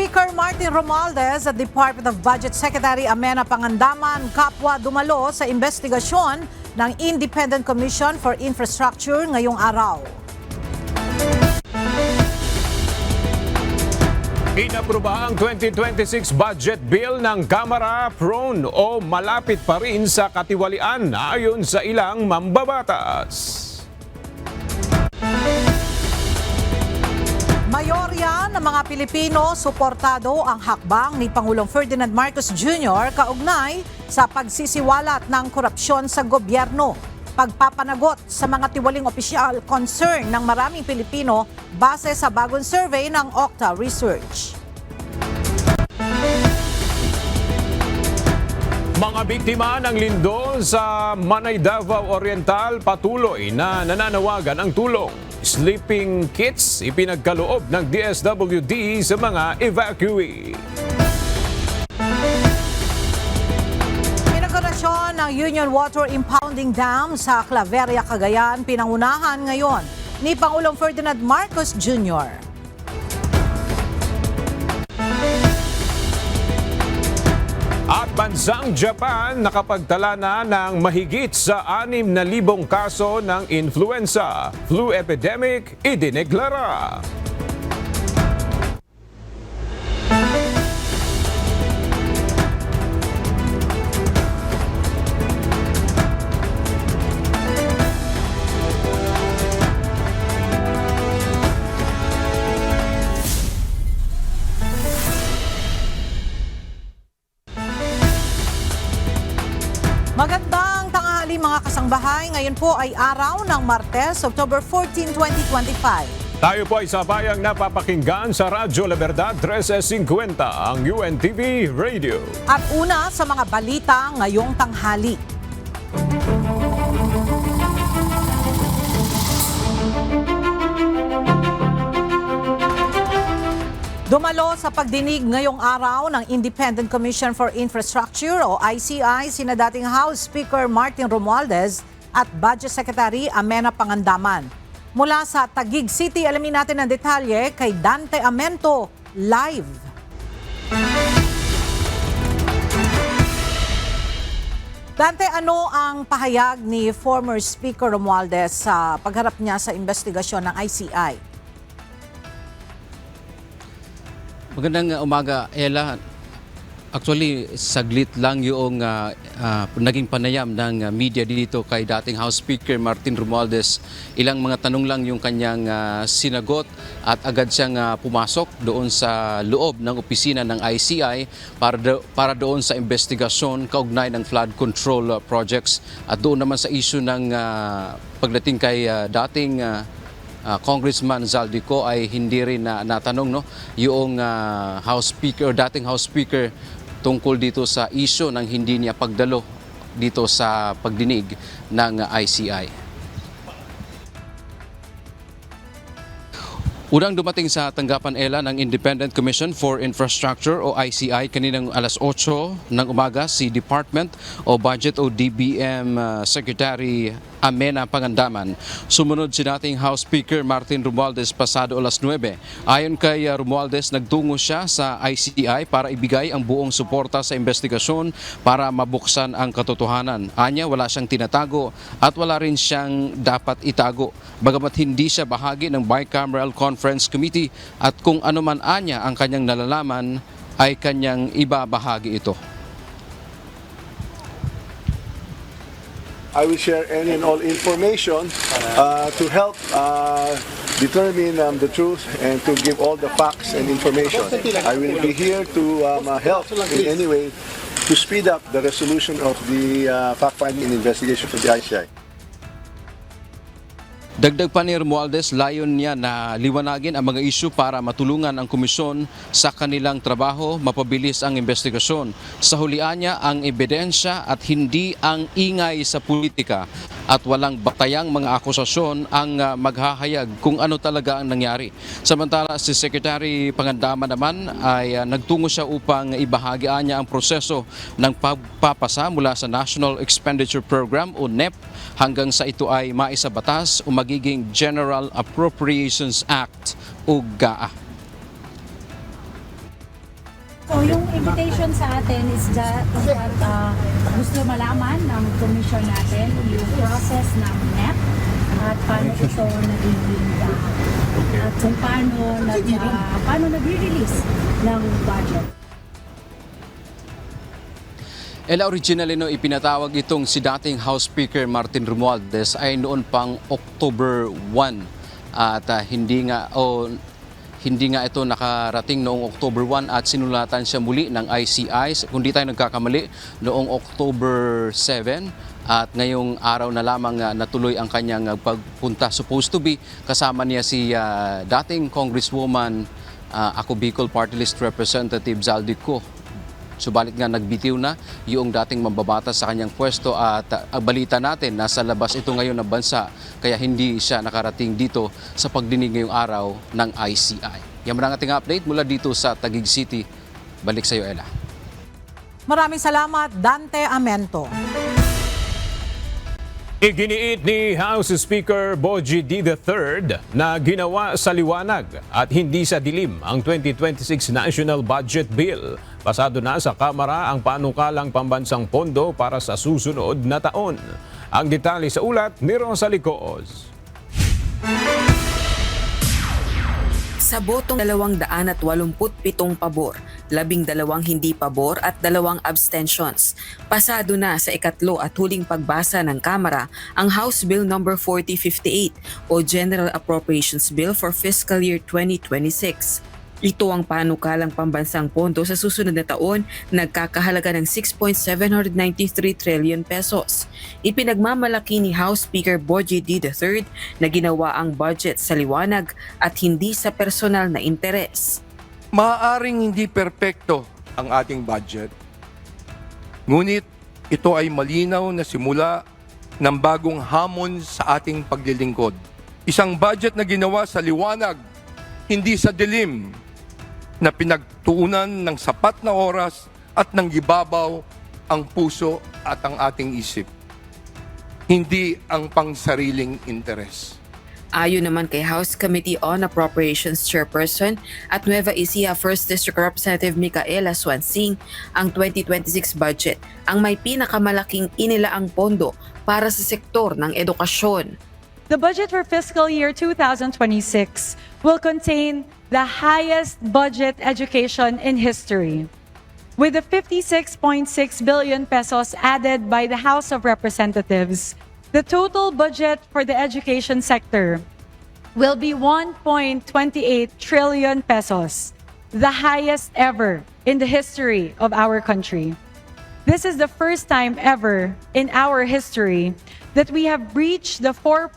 Speaker Martin Romualdez at Department of Budget Secretary Amena Pangandaman kapwa dumalo sa investigasyon ng Independent Commission for Infrastructure ngayong araw. Inapruba ang 2026 budget bill ng Kamara, prone o malapit pa rin sa katiwalian ayon sa ilang mambabatas. Mayorya ng mga Pilipino suportado ang hakbang ni Pangulong Ferdinand Marcos Jr. kaugnay sa pagsisiwalat ng korupsyon sa gobyerno. Pagpapanagot sa mga tiwaling opisyal concern ng maraming Pilipino base sa bagong survey ng Okta Research. Mga biktima ng lindol sa Manay, Davao Oriental patuloy na nananawagan ng tulong. Sleeping kits ipinagkaloob ng DSWD sa mga evacuee. Inaugurasyon ng Union Water Impounding Dam sa Claveria, Cagayan pinangunahan ngayon ni Pangulong Ferdinand Marcos Jr. At bansang Japan nakapagtala na ng mahigit sa 6,000 kaso ng influenza. Flu epidemic idineklara. Magandang tanghali mga kasangbahay. Ngayon po ay araw ng Martes, October 14, 2025. Tayo po ay sabayang napapakinggan sa Radyo La Verdad 1350, ang UNTV Radio. At una sa mga balita ngayong tanghali. Dumalo sa pagdinig ngayong araw ng Independent Commission for Infrastructure o ICI sina dating House Speaker Martin Romualdez at Budget Secretary Amena Pangandaman. Mula sa Taguig City, alamin natin ang detalye kay Dante Amento live. Dante, ano ang pahayag ni former Speaker Romualdez sa pagharap niya sa investigasyon ng ICI? Magandang umaga, Ella. Actually, saglit lang yung naging panayam ng media dito kay dating House Speaker Martin Romualdez. Ilang mga tanong lang yung kanyang sinagot at agad siyang pumasok doon sa loob ng opisina ng ICI para doon sa investigasyon kaugnay ng flood control projects. At doon naman sa issue ng pagdating kay dating Congressman Zaldico ay hindi rin natanong yung House Speaker, dating House Speaker tungkol dito sa issue ng hindi niya pagdalo dito sa pagdinig ng ICI. Unang dumating sa tanggapan, Ella, ng Independent Commission for Infrastructure o ICI kaninang alas 8 ng umaga si Department o Budget o DBM Secretary Amena Pangandaman. Sumunod si dating House Speaker Martin Romualdez pasado alas 9. Ayon kay Romualdez, nagtungo siya sa ICI para ibigay ang buong suporta sa investigasyon para mabuksan ang katotohanan. Anya, wala siyang tinatago at wala rin siyang dapat itago. Bagamat hindi siya bahagi ng Bicameral Conference Committee at kung ano man anya ang kanyang nalalaman ay kanyang ibabahagi ito. I will share any and all information to help determine the truth and to give all the facts and information. I will be here to help in any way to speed up the resolution of the fact-finding and investigation for the ICI. Dagdag pa ni Romualdez, layon niya na liwanagin ang mga isyu para matulungan ang komisyon sa kanilang trabaho, mapabilis ang investigasyon. Sa hulian niya ang ebidensya at hindi ang ingay sa politika at walang batayang mga akusasyon ang maghahayag kung ano talaga ang nangyari. Samantala si Secretary Pangandaman naman ay nagtungo siya upang ibahagian niya ang proseso ng pagpapasa mula sa National Expenditure Program o NEP hanggang sa ito ay maisabatas o magiging General Appropriations Act o GAA. So yung invitation sa atin is that gusto malaman ng commission natin yung process ng NEP at paano ito nagiging at kung paano nag-release ng budget. Ella, originally no, ipinatawag itong si dating House Speaker Martin Romualdez ay noon pang October 1 at hindi nga ito nakarating noong October 1 at sinulatan siya muli ng ICI, kundi tayo nagkakamali, noong October 7 at ngayong araw na lamang natuloy ang kanyang pagpunta. Supposed to be kasama niya si dating Congresswoman Ako Bicol Party List Representative Zaldico. Subalit nga nagbitiw na yung dating mambabatas sa kanyang pwesto at balita natin nasa labas ito ngayon ng bansa kaya hindi siya nakarating dito sa pagdinig ngayong araw ng ICI. Yan ang ating update mula dito sa Taguig City. Balik sa iyo, Ella. Maraming salamat, Dante Amento. Iginiit ni House Speaker Bogie D. III na ginawa sa liwanag at hindi sa dilim ang 2026 National Budget Bill. Pasado na sa Kamara ang panukalang pambansang pondo para sa susunod na taon. Ang detalye sa ulat ni Rosalie Coos. Sa botong 287 pabor, 12 hindi pabor at 2 abstentions. Pasado na sa ikatlo at huling pagbasa ng Kamara ang House Bill No. 4058 o General Appropriations Bill for Fiscal Year 2026. Ito ang panukalang pambansang pondo sa susunod na taon, nagkakahalaga ng 6.793 trillion pesos. Ipinagmamalaki ni House Speaker Bogie D. III na ginawa ang budget sa liwanag at hindi sa personal na interes. Maaaring hindi perpekto ang ating budget. Ngunit ito ay malinaw na simula ng bagong hamon sa ating paglilingkod. Isang budget na ginawa sa liwanag, hindi sa dilim, na pinagtuunan ng sapat na oras at ng gibabaw ang puso at ang ating isip. Hindi ang pangsariling interes. Ayon naman kay House Committee on Appropriations Chairperson at Nueva Ecija 1st District Representative Micaela Swansing, ang 2026 budget ang may pinakamalaking inilaang pondo para sa sektor ng edukasyon. The budget for fiscal year 2026 will contain the highest budget education in history. With the 56.6 billion pesos added by the House of Representatives, the total budget for the education sector will be 1.28 trillion pesos, the highest ever in the history of our country. This is the first time ever in our history that we have breached the 4%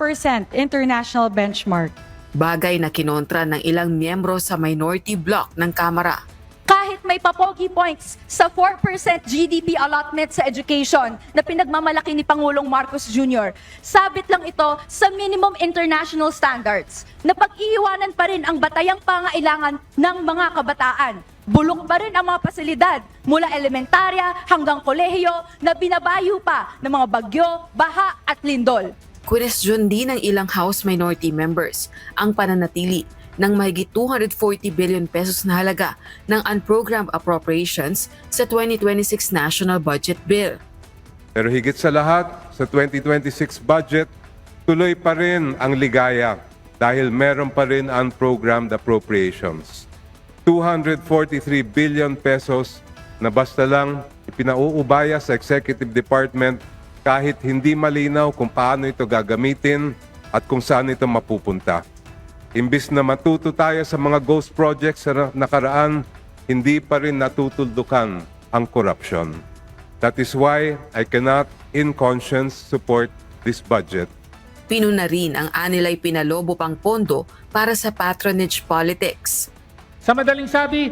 international benchmark. Bagay na kinontra ng ilang miyembro sa minority bloc ng Kamara. Kahit may papogi points sa 4% GDP allotment sa education na pinagmamalaki ni Pangulong Marcos Jr., sabit lang ito sa minimum international standards na pag-iiwanan pa rin ang batayang pangailangan ng mga kabataan. Bulok pa rin ang mga pasilidad mula elementarya hanggang kolehiyo na binabayo pa ng mga bagyo, baha at lindol. Question din ng ilang House minority members ang pananatili ng mahigit 240 billion pesos na halaga ng unprogrammed appropriations sa 2026 National Budget Bill. Pero higit sa lahat, sa 2026 budget, tuloy pa rin ang ligaya dahil meron pa rin unprogrammed appropriations. 243 billion pesos na basta lang ipinauubaya sa Executive Department kahit hindi malinaw kung paano ito gagamitin at kung saan ito mapupunta. Imbis na matuto tayo sa mga ghost projects sa nakaraan, hindi pa rin natutuldukan ang corruption. That is why I cannot, in conscience, support this budget. Pinuna rin ang anilay pinalobo pang pondo para sa patronage politics. Sa madaling sabi,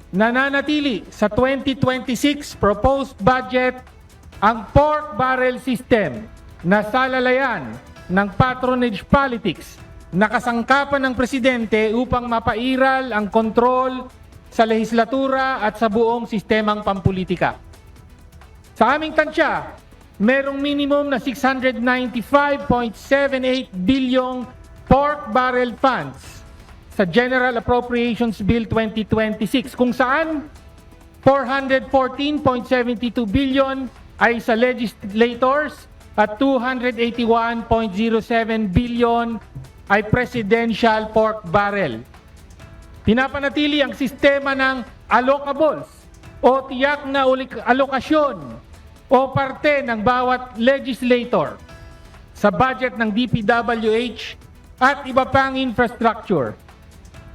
nananatili sa 2026 proposed budget ang pork barrel system na salalayan ng patronage politics na kasangkapan ng presidente upang mapairal ang kontrol sa lehislatura at sa buong sistemang pampulitika. Sa aming tansya, merong minimum na 695.78 bilyong pork barrel funds sa General Appropriations Bill 2026 kung saan 414.72 billion ay sa legislators at 281.07 billion ay presidential pork barrel. Pinapanatili ang sistema ng allocables o tiyak na alokasyon o parte ng bawat legislator sa budget ng DPWH at iba pang infrastructure.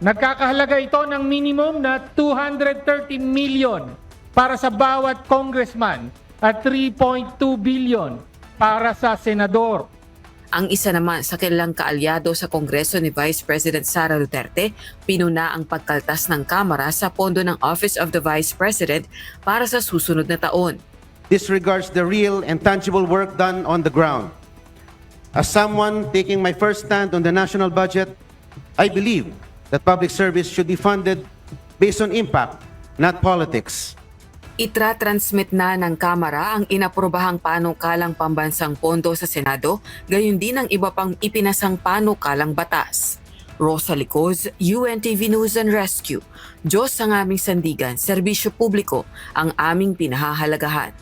Nagkakahalaga ito ng minimum na 230 million para sa bawat congressman at 3.2 billion para sa senador. Ang isa naman sa kilalang kaalyado sa Kongreso ni Vice President Sara Duterte, pinuna ang pagkaltas ng Kamara sa pondo ng Office of the Vice President para sa susunod na taon. Disregards the real and tangible work done on the ground. As someone taking my first stand on the national budget, I believe that public service should be funded based on impact, not politics. Itra-transmit na ng Kamara ang inaprobahang panukalang pambansang pondo sa Senado, gayon din ang iba pang ipinasang panukalang batas. Rosa Licoz, UNTV News and Rescue. Diyos ang aming sandigan, serbisyo publiko ang aming pinahahalagahan.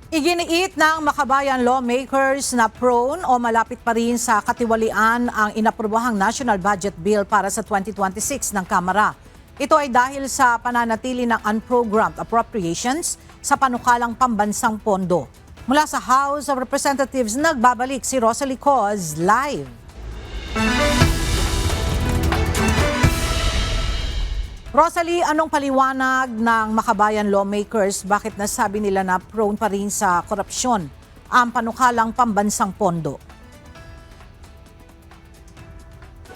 Iginiit ng makabayan lawmakers na prone o malapit pa rin sa katiwalian ang inaprobahang National Budget Bill para sa 2026 ng Kamara. Ito ay dahil sa pananatili ng unprogrammed appropriations sa panukalang pambansang pondo. Mula sa House of Representatives, nagbabalik si Rosa Licoz live. Rosalie, anong paliwanag ng makabayan lawmakers? Bakit nasabi nila na prone pa rin sa korupsyon ang panukalang pambansang pondo?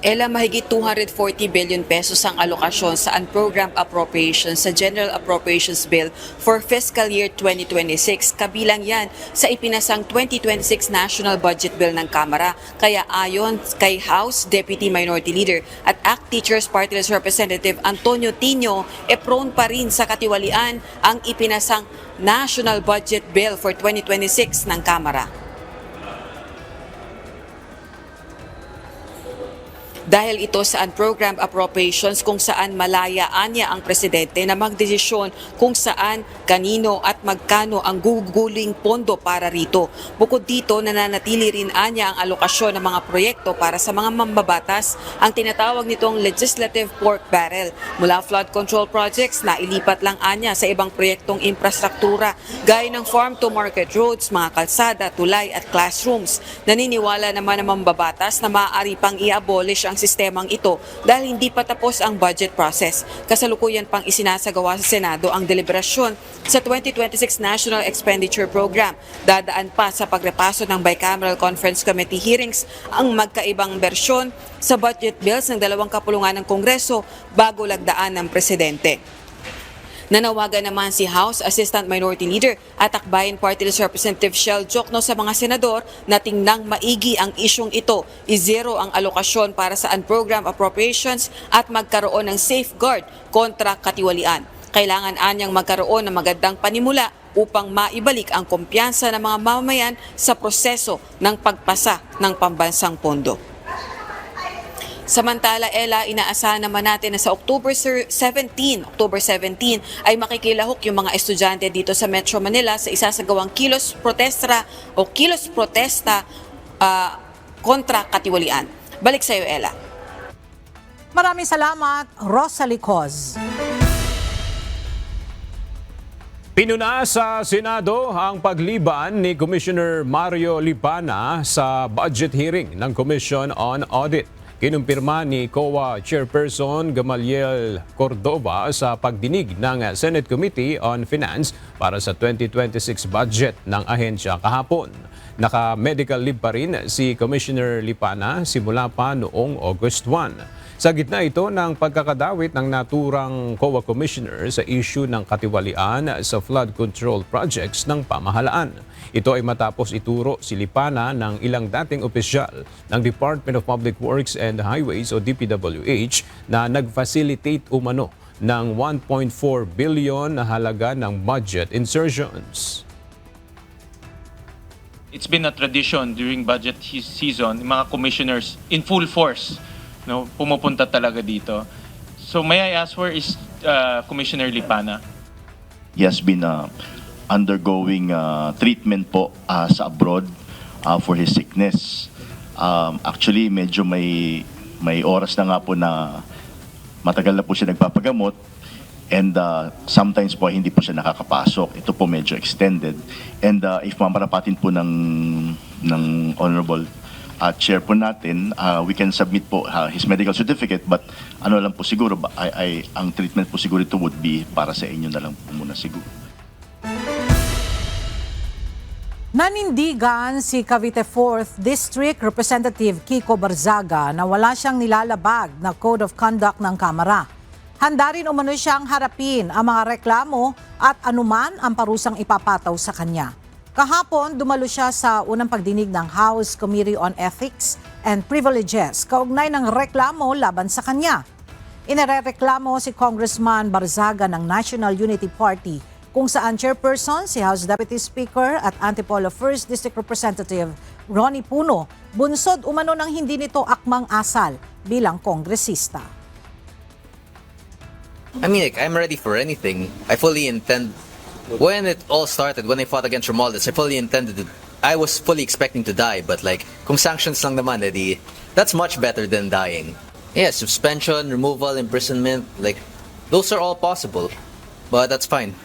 Ela, mahigit 240 billion pesos ang alokasyon sa unprogrammed appropriations sa General Appropriations Bill for fiscal year 2026. Kabilang yan sa ipinasang 2026 National Budget Bill ng Kamara. Kaya ayon kay House Deputy Minority Leader at ACT Teachers Party List Representative Antonio Tino, prone pa rin sa katiwalian ang ipinasang National Budget Bill for 2026 ng Kamara. Dahil ito sa unprogrammed appropriations kung saan malayaan niya ang presidente na magdesisyon kung saan, kanino at magkano ang guguling pondo para rito. Bukod dito, nananatili rin anya ang alokasyon ng mga proyekto para sa mga mambabatas, ang tinatawag nitong legislative pork barrel. Mula flood control projects na ilipat lang anya sa ibang proyektong infrastruktura gaya ng farm to market roads, mga kalsada, tulay at classrooms. Naniniwala naman ang mambabatas na maaari pang i-abolish ang sistemang ito dahil hindi pa tapos ang budget process. Kasalukuyan pang isinasagawa sa Senado ang deliberasyon sa 2026 National Expenditure Program. Dadaan pa sa pagrepaso ng Bicameral Conference Committee hearings ang magkaibang bersyon sa budget bills ng dalawang kapulungan ng Kongreso bago lagdaan ng Presidente. Nanawagan naman si House Assistant Minority Leader at Akbayan Party List Representative Shell Jokno sa mga senador na tingnang maigi ang isyong ito, i-zero ang alokasyon para sa unprogrammed appropriations at magkaroon ng safeguard kontra katiwalian. Kailangan anyang magkaroon ng magandang panimula upang maibalik ang kumpiyansa ng mga mamamayan sa proseso ng pagpasa ng pambansang pondo. Samantala, Ella, inaasahan naman natin na sa October 17 ay makikilahok yung mga estudyante dito sa Metro Manila sa isasagawang kilos protesta kontra katiwalian. Balik sa iyo, Ella. Maraming salamat, Rosa Licoz. Pinuna sa Senado ang pagliban ni Commissioner Mario Lipana sa budget hearing ng Commission on Audit. Kinumpirma ni COA Chairperson Gamaliel Cordova sa pagdinig ng Senate Committee on Finance para sa 2026 budget ng ahensya kahapon. Naka-medical leave pa rin si Commissioner Lipana simula pa noong August 1. Sa gitna ito ng pagkakadawit ng naturang COA Commissioner sa issue ng katiwalian sa flood control projects ng pamahalaan. Ito ay matapos ituro si Lipana ng ilang dating opisyal ng Department of Public Works and Highways o DPWH na nag-facilitate umano ng 1.4 billion na halaga ng budget insertions. It's been a tradition during budget season, mga commissioners in full force, no, pumupunta talaga dito. So may I ask, where is Commissioner Lipana? He has been undergoing treatment po sa abroad for his sickness. Actually, medyo may oras na nga po na matagal na po siya nagpapagamot, and sometimes po hindi po siya nakakapasok. Ito po medyo extended. And if mamarapatin po ng Honorable Chair po natin, we can submit po his medical certificate, but ano lang po siguro, ang treatment po siguro ito would be para sa inyo na lang po muna siguro. Nanindigan si Cavite 4th District Representative Kiko Barzaga na wala siyang nilalabag na Code of Conduct ng Kamara. Handa rin umano siyang harapin ang mga reklamo at anuman ang parusang ipapataw sa kanya. Kahapon, dumalo siya sa unang pagdinig ng House Committee on Ethics and Privileges kaugnay ng reklamo laban sa kanya. Inirereklamo si Congressman Barzaga ng National Unity Party kung saan chairperson si House Deputy Speaker at Antipolo 1st District Representative Ronnie Puno bunsod umano ng hindi nito akmang asal bilang kongresista. I mean, I'm ready for anything. I fully intend. When it all started, when I fought against Romualdez, I was fully expecting to die, but kung sanctions lang naman, that's much better than dying. Yeah, suspension, removal, imprisonment, those are all possible, but that's fine.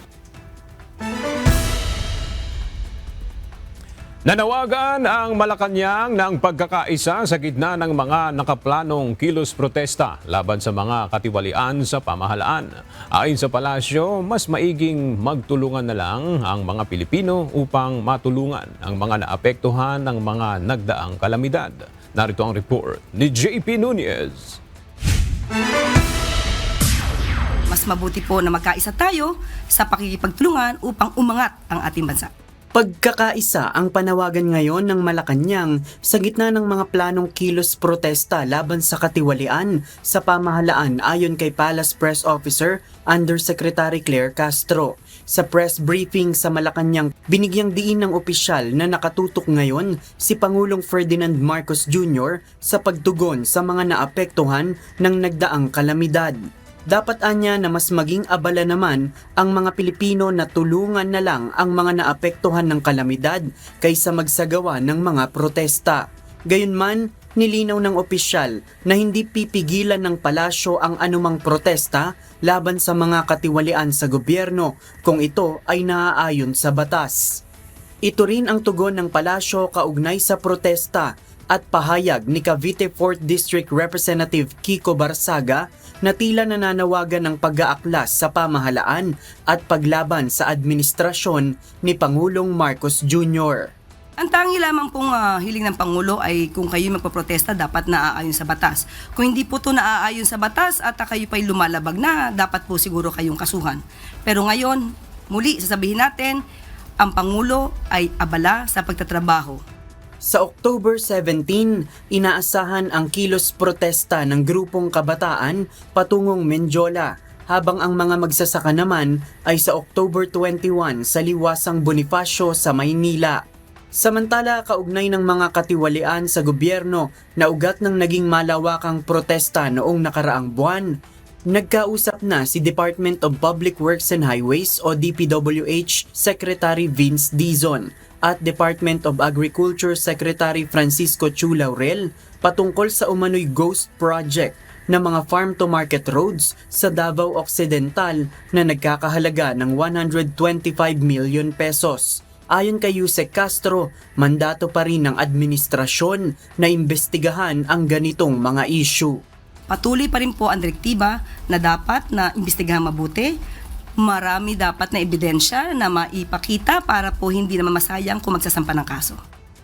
Nanawagan ang Malacanang ng pagkakaisa sa gitna ng mga nakaplanong kilos protesta laban sa mga katiwalian sa pamahalaan. Ayon sa palasyo, mas maiging magtulungan na lang ang mga Pilipino upang matulungan ang mga naapektuhan ng mga nagdaang kalamidad. Narito ang report ni JP Nunez. Mas mabuti po na magkaisa tayo sa pakikipagtulungan upang umangat ang ating bansa. Pagkakaisa ang panawagan ngayon ng Malacanang sa gitna ng mga planong kilos protesta laban sa katiwalian sa pamahalaan ayon kay Palace Press Officer Undersecretary Claire Castro. Sa press briefing sa Malacanang, binigyang diin ng opisyal na nakatutok ngayon si Pangulong Ferdinand Marcos Jr. sa pagtugon sa mga naapektuhan ng nagdaang kalamidad. Dapat anya na mas maging abala naman ang mga Pilipino na tulungan na lang ang mga naapektuhan ng kalamidad kaysa magsagawa ng mga protesta. Gayunman, nilinaw ng opisyal na hindi pipigilan ng palasyo ang anumang protesta laban sa mga katiwalian sa gobyerno kung ito ay naaayon sa batas. Ito rin ang tugon ng palasyo kaugnay sa protesta at pahayag ni Cavite 4th District Representative Kiko Barzaga na tila nananawagan ng pag-aaklas sa pamahalaan at paglaban sa administrasyon ni Pangulong Marcos Jr. Ang tangi lamang pong hiling ng Pangulo ay kung kayo magpaprotesta, dapat naaayon sa batas. Kung hindi po ito naaayon sa batas at kayo pa'y lumalabag na, dapat po siguro kayong kasuhan. Pero ngayon, muli sasabihin natin, ang Pangulo ay abala sa pagtatrabaho. Sa October 17, inaasahan ang kilos protesta ng grupong kabataan patungong Menjola, habang ang mga magsasaka naman ay sa October 21 sa Liwasang Bonifacio sa Maynila. Samantala, kaugnay ng mga katiwalian sa gobyerno na ugat ng naging malawakang protesta noong nakaraang buwan, nagkausap na si Department of Public Works and Highways o DPWH Secretary Vince Dizon at Department of Agriculture Secretary Francisco Chu Laurel patungkol sa umano'y ghost project na mga farm-to-market roads sa Davao Occidental na nagkakahalaga ng 125 million pesos. Ayon kay Yusek Castro, mandato pa rin ng administrasyon na imbestigahan ang ganitong mga issue. Patuloy pa rin po ang direktiba na dapat na imbestigahan mabuti. Marami dapat na ebidensya na maipakita para po hindi na mamasayang kung magsasampa ng kaso.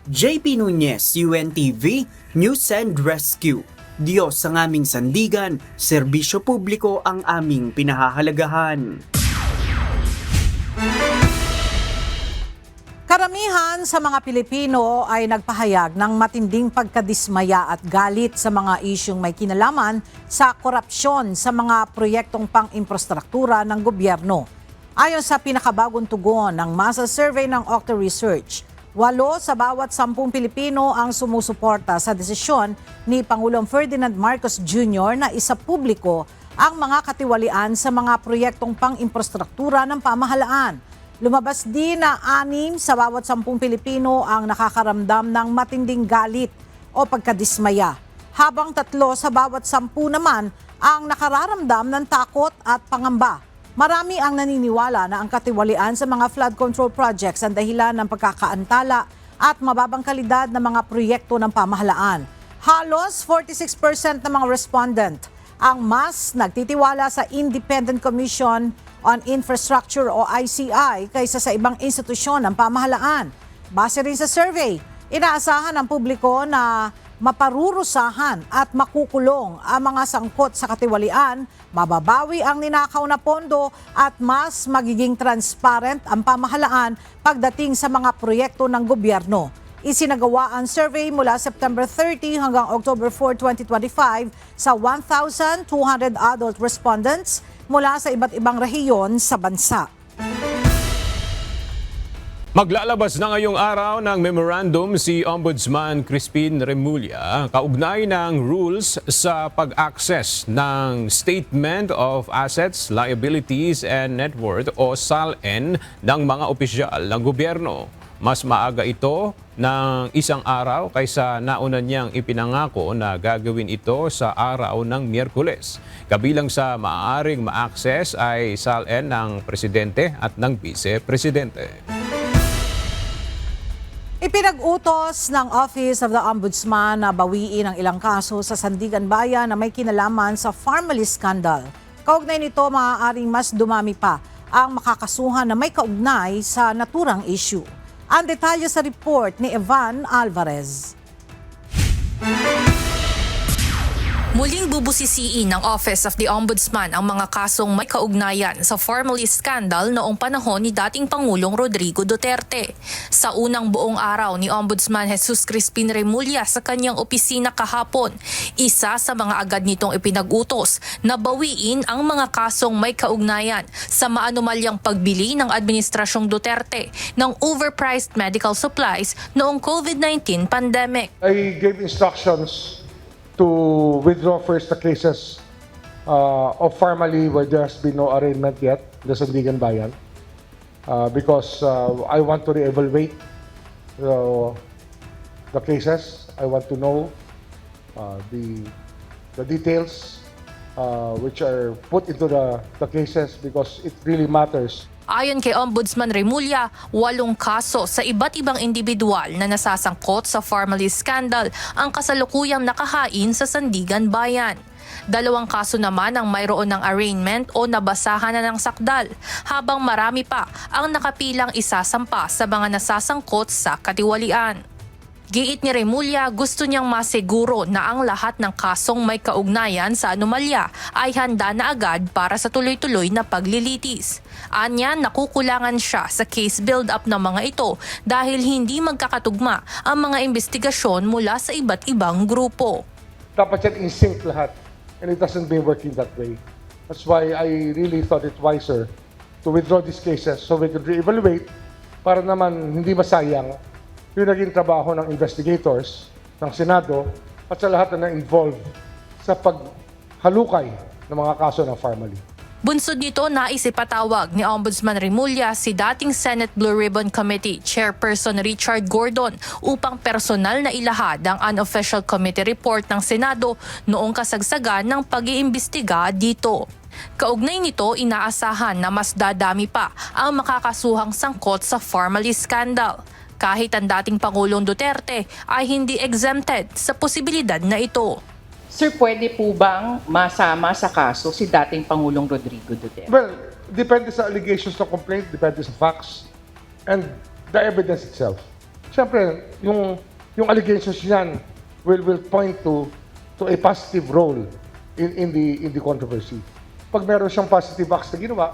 JP Nunez, UNTV, News and Rescue. Diyos ang aming sandigan, serbisyo publiko ang aming pinahahalagahan. Karamihan sa mga Pilipino ay nagpahayag ng matinding pagkadismaya at galit sa mga isyung may kinalaman sa korupsyon sa mga proyektong pang-infrastruktura ng gobyerno. Ayon sa pinakabagong tugon ng masa survey ng Octa Research, 8 sa bawat 10 Pilipino ang sumusuporta sa desisyon ni Pangulong Ferdinand Marcos Jr. na isapubliko ang mga katiwalian sa mga proyektong pang-infrastruktura ng pamahalaan. Lumabas din na 6 sa bawat 10 Pilipino ang nakakaramdam ng matinding galit o pagkadismaya, habang 3 sa bawat 10 naman ang nakararamdam ng takot at pangamba. Marami ang naniniwala na ang katiwalian sa mga flood control projects ang dahilan ng pagkakaantala at mababang kalidad ng mga proyekto ng pamahalaan. Halos 46% ng mga respondent ang mas nagtitiwala sa Independent Commission on Infrastructure o ICI kaysa sa ibang institusyon ng pamahalaan. Base rin sa survey, inaasahan ng publiko na maparurusahan at makukulong ang mga sangkot sa katiwalian, mababawi ang ninakaw na pondo at mas magiging transparent ang pamahalaan pagdating sa mga proyekto ng gobyerno. Isinagawa ang survey mula September 30 hanggang October 4, 2025 sa 1,200 adult respondents mula sa iba't ibang rehiyon sa bansa. Maglalabas na ngayong araw ng memorandum si Ombudsman Crispin Remulla kaugnay ng rules sa pag-access ng Statement of Assets, Liabilities and Net Worth o SALN ng mga opisyal ng gobyerno. Mas maaga ito ng 1 araw kaysa nauna niyang ipinangako na gagawin ito sa araw ng Miyerkules. Kabilang sa maaaring ma-access ay SALN ng Presidente at ng Vice-Presidente. Ipinag-utos ng Office of the Ombudsman na bawiin ang ilang kaso sa Sandigan Bayan na may kinalaman sa Farmally Scandal. Kaugnay nito, maaaring mas dumami pa ang makakasuhan na may kaugnay sa naturang issue. Ang detalye sa report ni Evan Alvarez. Muling bubusisiin ng Office of the Ombudsman ang mga kasong may kaugnayan sa Farmally Scandal noong panahon ni dating Pangulong Rodrigo Duterte. Sa unang buong araw ni Ombudsman Jesus Crispin Remulla sa kanyang opisina kahapon, isa sa mga agad nitong ipinag-utos na bawiin ang mga kasong may kaugnayan sa maanumalyang pagbili ng Administrasyong Duterte ng overpriced medical supplies noong COVID-19 pandemic. I gave instructions to withdraw first the cases of Farmally where there has been no arraignment yet, the Sandigan Bayan, because I want to re-evaluate the cases. I want to know the details which are put into the cases because it really matters. Ayon kay Ombudsman Remulla, 8 kaso sa iba't ibang individual na nasasangkot sa Farmally Scandal ang kasalukuyang nakahain sa Sandigan Bayan. 2 kaso naman ang mayroon ng arraignment o nabasahan na ng sakdal, habang marami pa ang nakapilang isasampa sa mga nasasangkot sa katiwalian. Giit ni Remulla, gusto niyang masiguro na ang lahat ng kasong may kaugnayan sa anomalya ay handa na agad para sa tuloy-tuloy na paglilitis. Anya, nakukulangan siya sa case build-up ng mga ito dahil hindi magkakatugma ang mga investigasyon mula sa iba't ibang grupo. Dapat yan in sync lahat, and it doesn't been working that way. That's why I really thought it wiser to withdraw these cases so we could re-evaluate para naman hindi masayang yung naging trabaho ng investigators, ng Senado, at sa lahat na na-involved sa paghalukay ng mga kaso ng Farmally. Bunsod nito, nais ipatawag ni Ombudsman Remulla si dating Senate Blue Ribbon Committee Chairperson Richard Gordon upang personal na ilahad ang unofficial committee report ng Senado noong kasagsagan ng pag-iimbestiga dito. Kaugnay nito, inaasahan na mas dadami pa ang makakasuhang sangkot sa Farmally Scandal. Kahit ang dating Pangulong Duterte ay hindi exempted sa posibilidad na ito. Sir, pwede po bang masama sa kaso si dating Pangulong Rodrigo Duterte? Well, depende sa allegations ng complaint, depende sa facts, and the evidence itself. Siyempre, yung allegations yan will point to a positive role in the controversy. Pag meron siyang positive acts na ginawa,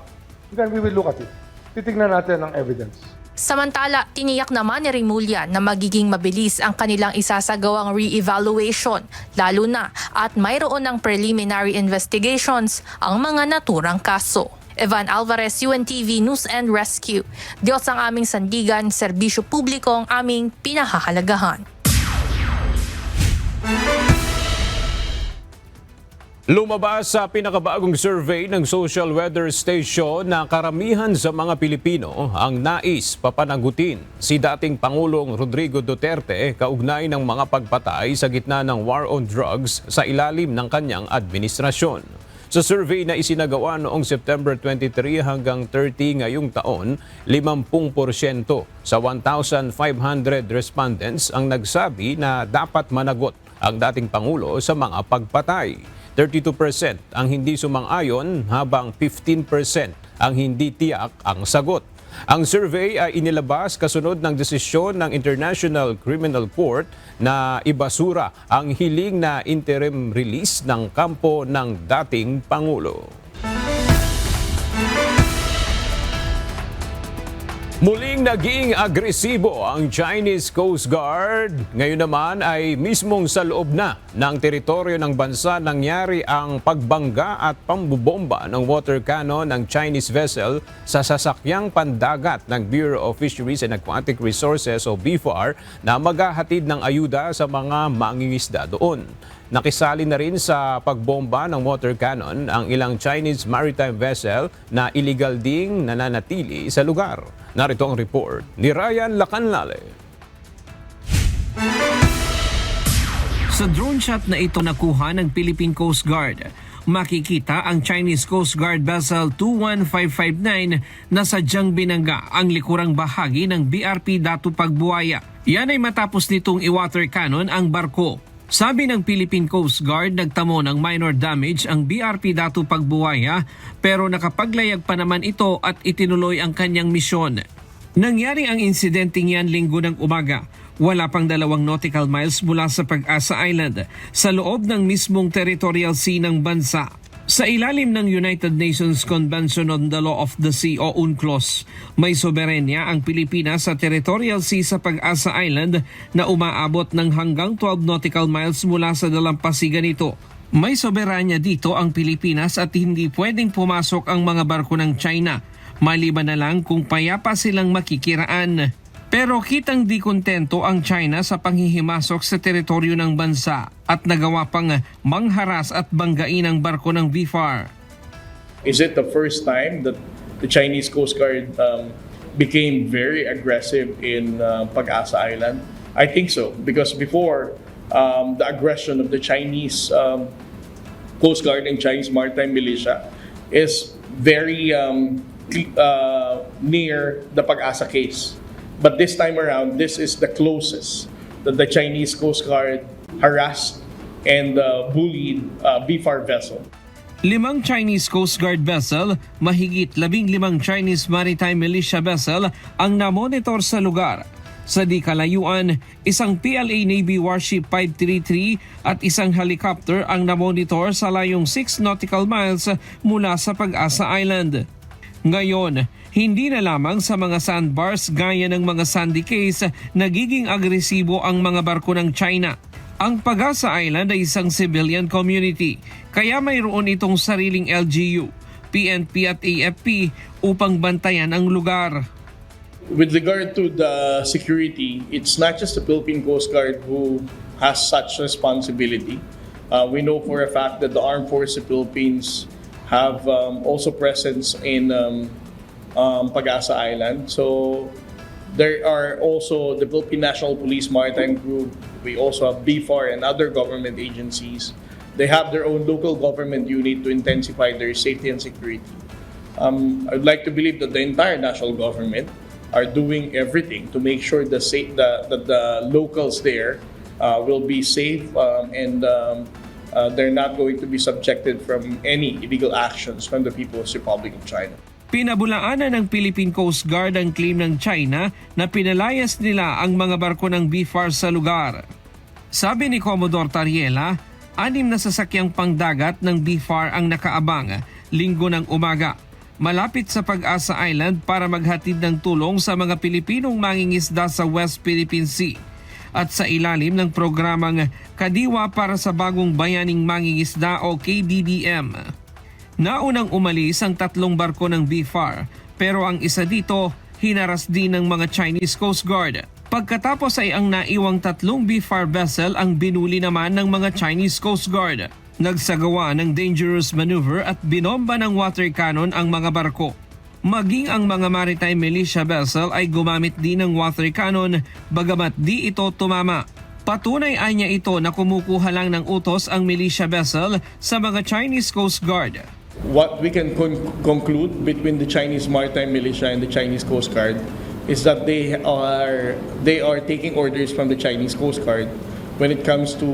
then we will look at it. Titignan natin ang evidence. Samantala, tiniyak naman ni Remulla na magiging mabilis ang kanilang isasagawang re-evaluation, lalo na at mayroon ng preliminary investigations ang mga naturang kaso. Evan Alvarez, UNTV News and Rescue. Diyos ang aming sandigan, serbisyo publiko ang aming pinahahalagahan. Lumabas sa pinakabagong survey ng Social Weather Station na karamihan sa mga Pilipino ang nais papanagutin si dating Pangulong Rodrigo Duterte kaugnay ng mga pagpatay sa gitna ng war on drugs sa ilalim ng kanyang administrasyon. Sa survey na isinagawa noong September 23 hanggang 30 ngayong taon, 50% sa 1,500 respondents ang nagsabi na dapat managot ang dating Pangulo sa mga pagpatay. 32% ang hindi sumang-ayon habang 15% ang hindi tiyak ang sagot. Ang survey ay inilabas kasunod ng desisyon ng International Criminal Court na ibasura ang hiling na interim release ng kampo ng dating Pangulo. Muling naging agresibo ang Chinese Coast Guard. Ngayon naman ay mismong sa loob na ng teritoryo ng bansa nangyari ang pagbangga at pambubomba ng water cannon ng Chinese vessel sa sasakyang pandagat ng Bureau of Fisheries and Aquatic Resources o BFAR na maghahatid ng ayuda sa mga mangingisda doon. Nakisali na rin sa pagbomba ng water cannon ang ilang Chinese maritime vessel na illegal ding nananatili sa lugar. Narito ang report ni Ryan Lacanlale. Sa drone shot na ito nakuha ng Philippine Coast Guard, makikita ang Chinese Coast Guard vessel 21559 na sadyang binangga ang likurang bahagi ng BRP Datu Pagbuaya. Yan ay matapos nitong i-water cannon ang barko. Sabi ng Philippine Coast Guard, nagtamo ng minor damage ang BRP Datu Pagbuaya pero nakapaglayag pa naman ito at itinuloy ang kanyang misyon. Nangyari ang insidenteng yan linggo ng umaga. Wala pang 2 nautical miles mula sa Pag-asa Island sa loob ng mismong territorial sea ng bansa. Sa ilalim ng United Nations Convention on the Law of the Sea o UNCLOS, may soberenya ang Pilipinas sa territorial sea sa Pag-asa Island na umaabot ng hanggang 12 nautical miles mula sa dalampasigan nito. May soberanya dito ang Pilipinas at hindi pwedeng pumasok ang mga barko ng China, maliban na lang kung payapa silang makikiraan. Pero kitang di kontento ang China sa panghihimasok sa teritoryo ng bansa at nagawa pang mangharas at banggain ang barko ng BFAR. Is it the first time that the Chinese Coast Guard became very aggressive in Pag-asa Island? I think so, because before the aggression of the Chinese Coast Guard and Chinese Maritime Militia is very near the Pag-asa case. But this time around, this is the closest that the Chinese Coast Guard harassed and bullied BFAR vessel. 5 Chinese Coast Guard vessel, mahigit 15 Chinese Maritime Militia vessel ang namonitor sa lugar. Sa di kalayuan, isang PLA Navy Warship 533 at isang helicopter ang namonitor sa layong 6 nautical miles mula sa Pag-asa Island. Ngayon, hindi na lamang sa mga sandbars gaya ng mga sandy cays nagiging agresibo ang mga barko ng China. Ang Pag-asa Island ay isang civilian community, kaya mayroon itong sariling LGU, PNP at AFP upang bantayan ang lugar. With regard to the security, it's not just the Philippine Coast Guard who has such responsibility. We know for a fact that the Armed Forces of the Philippines have also presence in Pag-asa Island. So there are also the Philippine National Police Maritime Group. We also have BFAR and other government agencies. They have their own local government unit to intensify their safety and security. I'd like to believe that the entire national government are doing everything to make sure that the locals there will be safe and they're not going to be subjected from any illegal actions from the People's Republic of China. Pinabulaanan ng Philippine Coast Guard ang claim ng China na pinalayas nila ang mga barko ng BFAR sa lugar. Sabi ni Commodore Tariela, 6 na sasakyang pangdagat ng BFAR ang nakaabang linggo ng umaga, malapit sa Pag-asa Island para maghatid ng tulong sa mga Pilipinong mangingisda sa West Philippine Sea at sa ilalim ng programang Kadiwa para sa Bagong Bayaning Mangingisda o KBBM. Naunang umalis ang 3 barko ng BFAR pero ang isa dito hinaras din ng mga Chinese Coast Guard. Pagkatapos ay ang naiwang 3 BFAR vessel ang binuli naman ng mga Chinese Coast Guard. Nagsagawa ng dangerous maneuver at binomba ng water cannon ang mga barko. Maging ang mga maritime militia vessel ay gumamit din ng water cannon bagamat di ito tumama. Patunay anya ito na kumukuha lang ng utos ang militia vessel sa mga Chinese Coast Guard. What we can conclude between the Chinese Maritime Militia and the Chinese Coast Guard is that they are taking orders from the Chinese Coast Guard when it comes to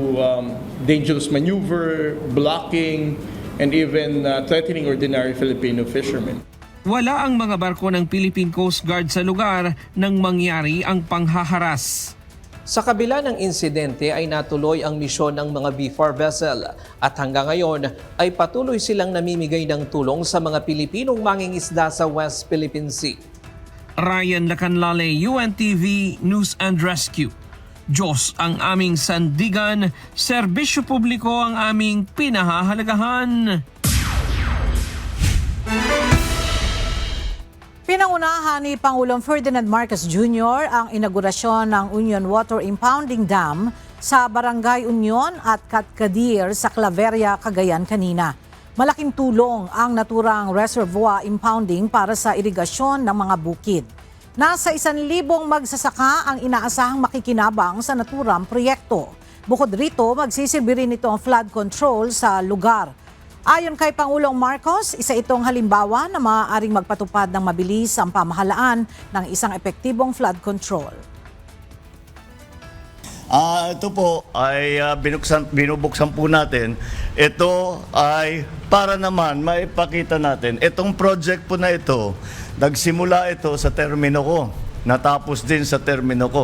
dangerous maneuver, blocking, and even threatening ordinary Filipino fishermen. Wala ang mga barko ng Philippine Coast Guard sa lugar nang mangyari ang panghaharas. Sa kabila ng insidente ay natuloy ang misyon ng mga BFAR vessel at hanggang ngayon ay patuloy silang namimigay ng tulong sa mga Pilipinong mangingisda sa West Philippine Sea. Ryan Lacanlale, UNTV News and Rescue. Diyos ang aming sandigan, serbisyo publiko ang aming pinahahalagahan. Pinangunahan ni Pangulong Ferdinand Marcos Jr. ang inaugurasyon ng Union Water Impounding Dam sa Barangay Union at Katkadir sa Claveria, Cagayan kanina. Malaking tulong ang naturang reservoir impounding para sa irigasyon ng mga bukid. Nasa 1,000 magsasaka ang inaasahang makikinabang sa naturang proyekto. Bukod rito, magsisilbi rin ito ang flood control sa lugar. Ayon kay Pangulong Marcos, isa itong halimbawa na maaaring magpatupad ng mabilis ang pamahalaan ng isang epektibong flood control. Ito po ay binubuksan po natin. Ito ay para naman maipakita natin. Itong project po na ito, nagsimula ito sa termino ko. Natapos din sa termino ko.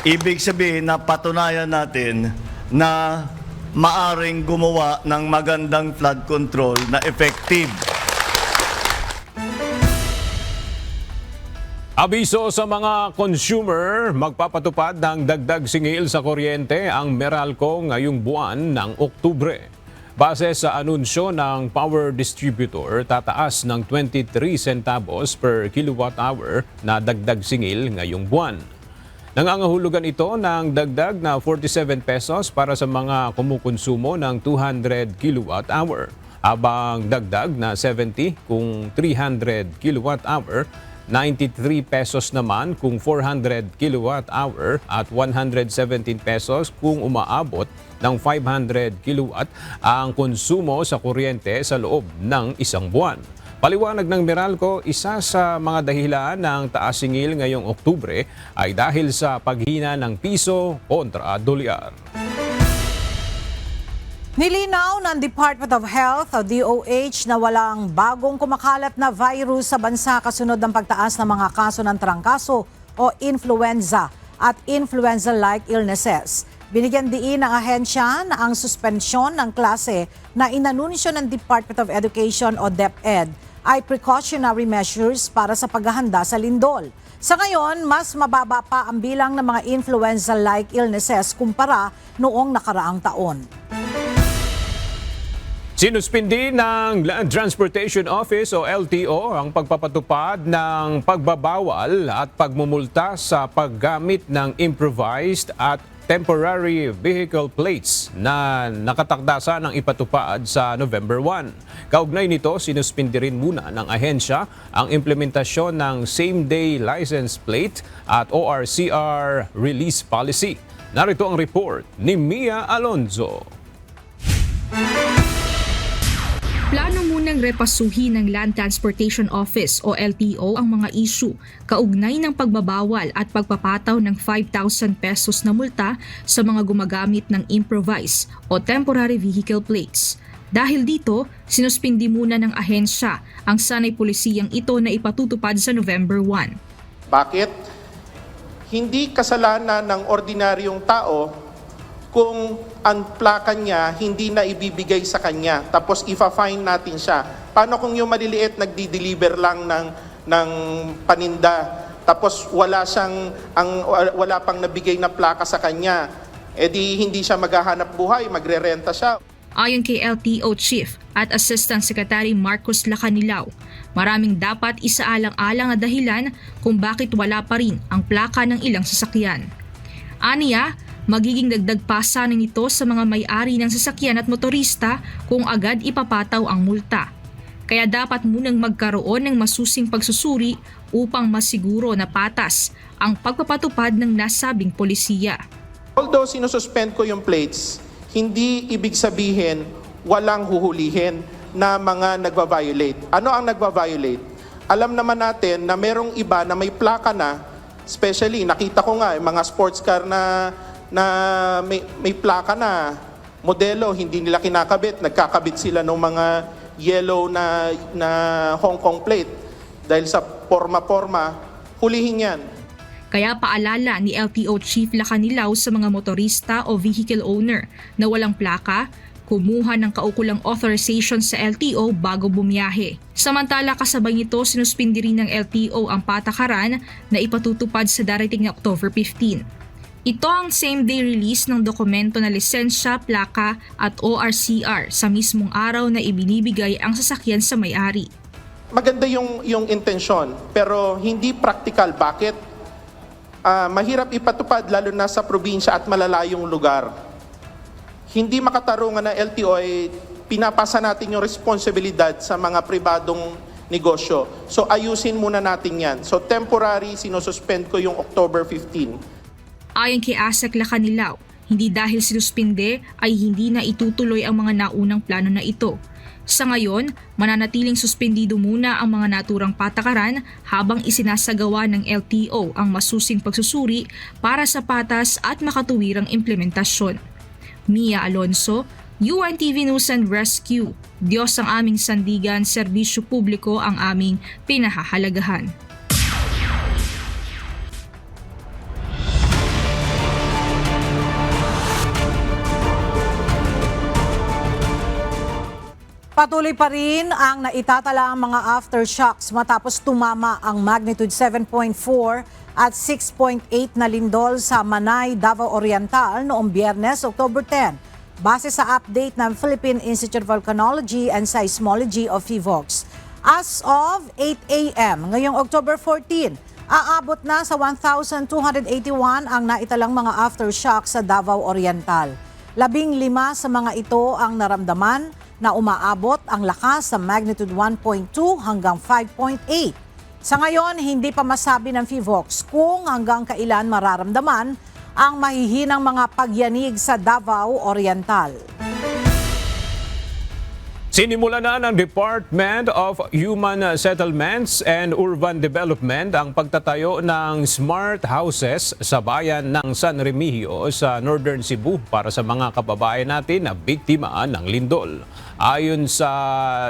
Ibig sabihin na patunayan natin na maaring gumawa ng magandang flood control na effective. Abiso sa mga consumer, magpapatupad ng dagdag singil sa kuryente ang Meralco ngayong buwan ng Oktubre. Base sa anunsyo ng power distributor, tataas ng 23 centavos per kilowatt hour na dagdag singil ngayong buwan. Nangangahulugan ito ng dagdag na 47 pesos para sa mga kumukonsumo ng 200 kilowatt hour, habang dagdag na 70 kung 300 kilowatt hour, 93 pesos naman kung 400 kilowatt hour at 117 pesos kung umaabot ng 500 kilowatt ang konsumo sa kuryente sa loob ng isang buwan. Paliwanag ng Meralco, isa sa mga dahilan ng taas singil ngayong Oktubre ay dahil sa paghina ng piso kontra dolyar. Nilinaw ng Department of Health o DOH na walang bagong kumakalat na virus sa bansa kasunod ng pagtaas ng mga kaso ng trangkaso o influenza at influenza-like illnesses. Binigyan diin ng ahensya na ang suspensyon ng klase na inanunsyo ng Department of Education o DepEd ay precautionary measures para sa paghahanda sa lindol. Sa ngayon, mas mababa pa ang bilang ng mga influenza-like illnesses kumpara noong nakaraang taon. Sinuspindi ng Land Transportation Office o LTO ang pagpapatupad ng pagbabawal at pagmumulta sa paggamit ng improvised at temporary vehicle plates na nakatakdasa ng ipatupad sa November 1. Kaugnay nito, sinuspindi rin muna ng ahensya ang implementasyon ng same-day license plate at ORCR release policy. Narito ang report ni Mia Alonzo. Plano munang repasuhin ng Land Transportation Office o LTO ang mga issue kaugnay ng pagbabawal at pagpapataw ng 5,000 pesos na multa sa mga gumagamit ng improvised o temporary vehicle plates. Dahil dito, sinuspindi muna ng ahensya ang sanay pulisiyang ito na ipatutupad sa November 1. Bakit? Hindi kasalanan ng ordinaryong tao kung ang plaka niya hindi na ibibigay sa kanya tapos ifa-fine natin siya. Paano kung yung maliliit nagdi-deliver lang ng paninda tapos wala pang nabigay na plaka sa kanya, edi hindi siya maghahanap buhay, magrerenta siya. Ayon kay LTO Chief at Assistant Secretary Marcos Lacanilao, maraming dapat isaalang-alang na dahilan kung bakit wala pa rin ang plaka ng ilang sasakyan. Aniya, Magiging dagdag pa sana nito sa mga may-ari ng sasakyan at motorista kung agad ipapataw ang multa. Kaya dapat munang magkaroon ng masusing pagsusuri upang masiguro na patas ang pagpapatupad ng nasabing polisiya. Although sinususpend ko yung plates, hindi ibig sabihin walang huhulihin na mga nagva-violate. Ano ang nagva-violate? Alam naman natin na merong iba na may plaka na, especially nakita ko nga mga sports car na may plaka na modelo, hindi nila kinakabit, nagkakabit sila ng mga yellow na Hong Kong plate. Dahil sa porma-porma, hulihin yan. Kaya paalala ni LTO Chief Lacanilaw sa mga motorista o vehicle owner na walang plaka, kumuha ng kaukulang authorization sa LTO bago bumiyahe. Samantala kasabay nito sinuspindi rin ng LTO ang patakaran na ipatutupad sa darating na October 15. Ito ang same-day release ng dokumento na lisensya, plaka at ORCR sa mismong araw na ibinibigay ang sasakyan sa may-ari. Maganda yung intensyon, pero hindi practical. Bakit? Mahirap ipatupad lalo na sa probinsya at malalayong lugar. Hindi makatarungan ng LTO ay pinapasa natin yung responsibilidad sa mga pribadong negosyo. So ayusin muna natin yan. So temporary, sinususpend ko yung October 15. Ayon kay Asek Lacanilaw, hindi dahil sinuspinde ay hindi na itutuloy ang mga naunang plano na ito. Sa ngayon, mananatiling suspendido muna ang mga naturang patakaran habang isinasagawa ng LTO ang masusing pagsusuri para sa patas at makatuwirang implementasyon. Mia Alonso, UNTV News and Rescue. Diyos ang aming sandigan, serbisyo publiko ang aming pinahahalagahan. Patuloy pa rin ang naitatala ang mga aftershocks matapos tumama ang magnitude 7.4 at 6.8 na lindol sa Manay, Davao Oriental noong Biyernes, October 10. Base sa update ng Philippine Institute of Volcanology and Seismology of PHIVOLCS. As of 8 a.m. ngayong October 14, aabot na sa 1,281 ang naitalang mga aftershocks sa Davao Oriental. 15 sa mga ito ang naramdaman na umaabot ang lakas sa magnitude 1.2 hanggang 5.8. Sa ngayon, hindi pa masabi ng PHIVOLCS kung hanggang kailan mararamdaman ang mahihinang mga pagyanig sa Davao Oriental. Sinimula na ng Department of Human Settlements and Urban Development ang pagtatayo ng smart houses sa bayan ng San Remigio sa Northern Cebu para sa mga kababayan natin na biktima ng lindol. Ayon sa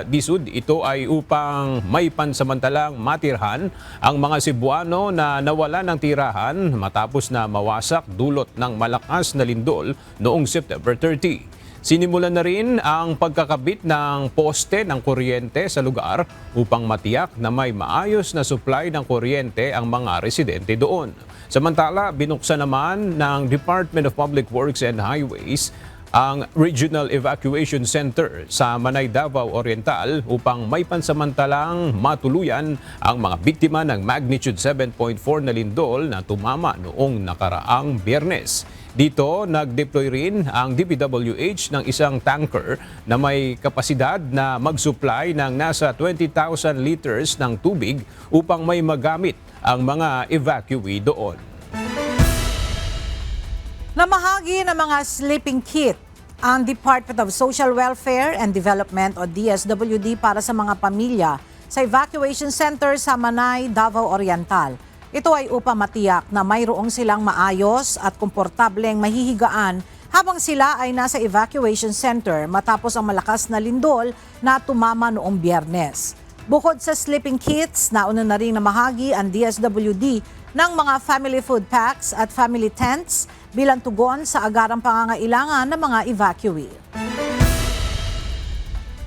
DSUD, ito ay upang may pansamantalang matirhan ang mga Cebuano na nawala ng tirahan matapos na mawasak dulot ng malakas na lindol noong September 30. Sinimulan na rin ang pagkakabit ng poste ng kuryente sa lugar upang matiyak na may maayos na supply ng kuryente ang mga residente doon. Samantala, binuksan naman ng Department of Public Works and Highways ang Regional Evacuation Center sa Manay, Davao Oriental upang may pansamantalang matuluyan ang mga biktima ng magnitude 7.4 na lindol na tumama noong nakaraang Biyernes. Dito, nag-deploy rin ang DPWH ng isang tanker na may kapasidad na mag-supply ng nasa 20,000 liters ng tubig upang may magamit ang mga evacuee doon. Namahagi ng mga sleeping kit ang Department of Social Welfare and Development o DSWD para sa mga pamilya sa evacuation center sa Manay, Davao Oriental. Ito ay upang matiyak na mayroong silang maayos at komportableng mahihigaan habang sila ay nasa evacuation center matapos ang malakas na lindol na tumama noong Biyernes. Bukod sa sleeping kits, nauna na rin namahagi ang DSWD ng mga family food packs at family tents bilang tugon sa agarang pangangailangan ng mga evacuee.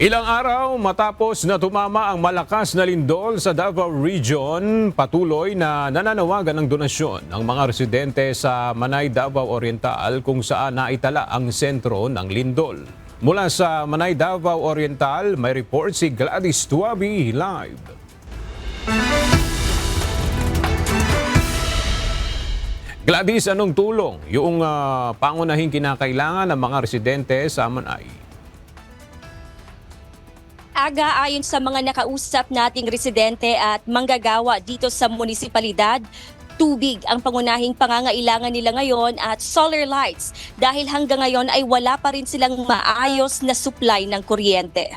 Ilang araw matapos na tumama ang malakas na lindol sa Davao Region, patuloy na nananawagan ng donasyon ng mga residente sa Manay, Davao Oriental kung saan naitala ang sentro ng lindol. Mula sa Manay, Davao Oriental, may report si Gladys Tuabi live. Gladys, anong tulong yung pangunahing kinakailangan ng mga residente sa Manay? Aga, ayon sa mga nakausap nating residente at manggagawa dito sa munisipalidad, tubig ang pangunahing pangangailangan nila ngayon at solar lights dahil hanggang ngayon ay wala pa rin silang maayos na supply ng kuryente.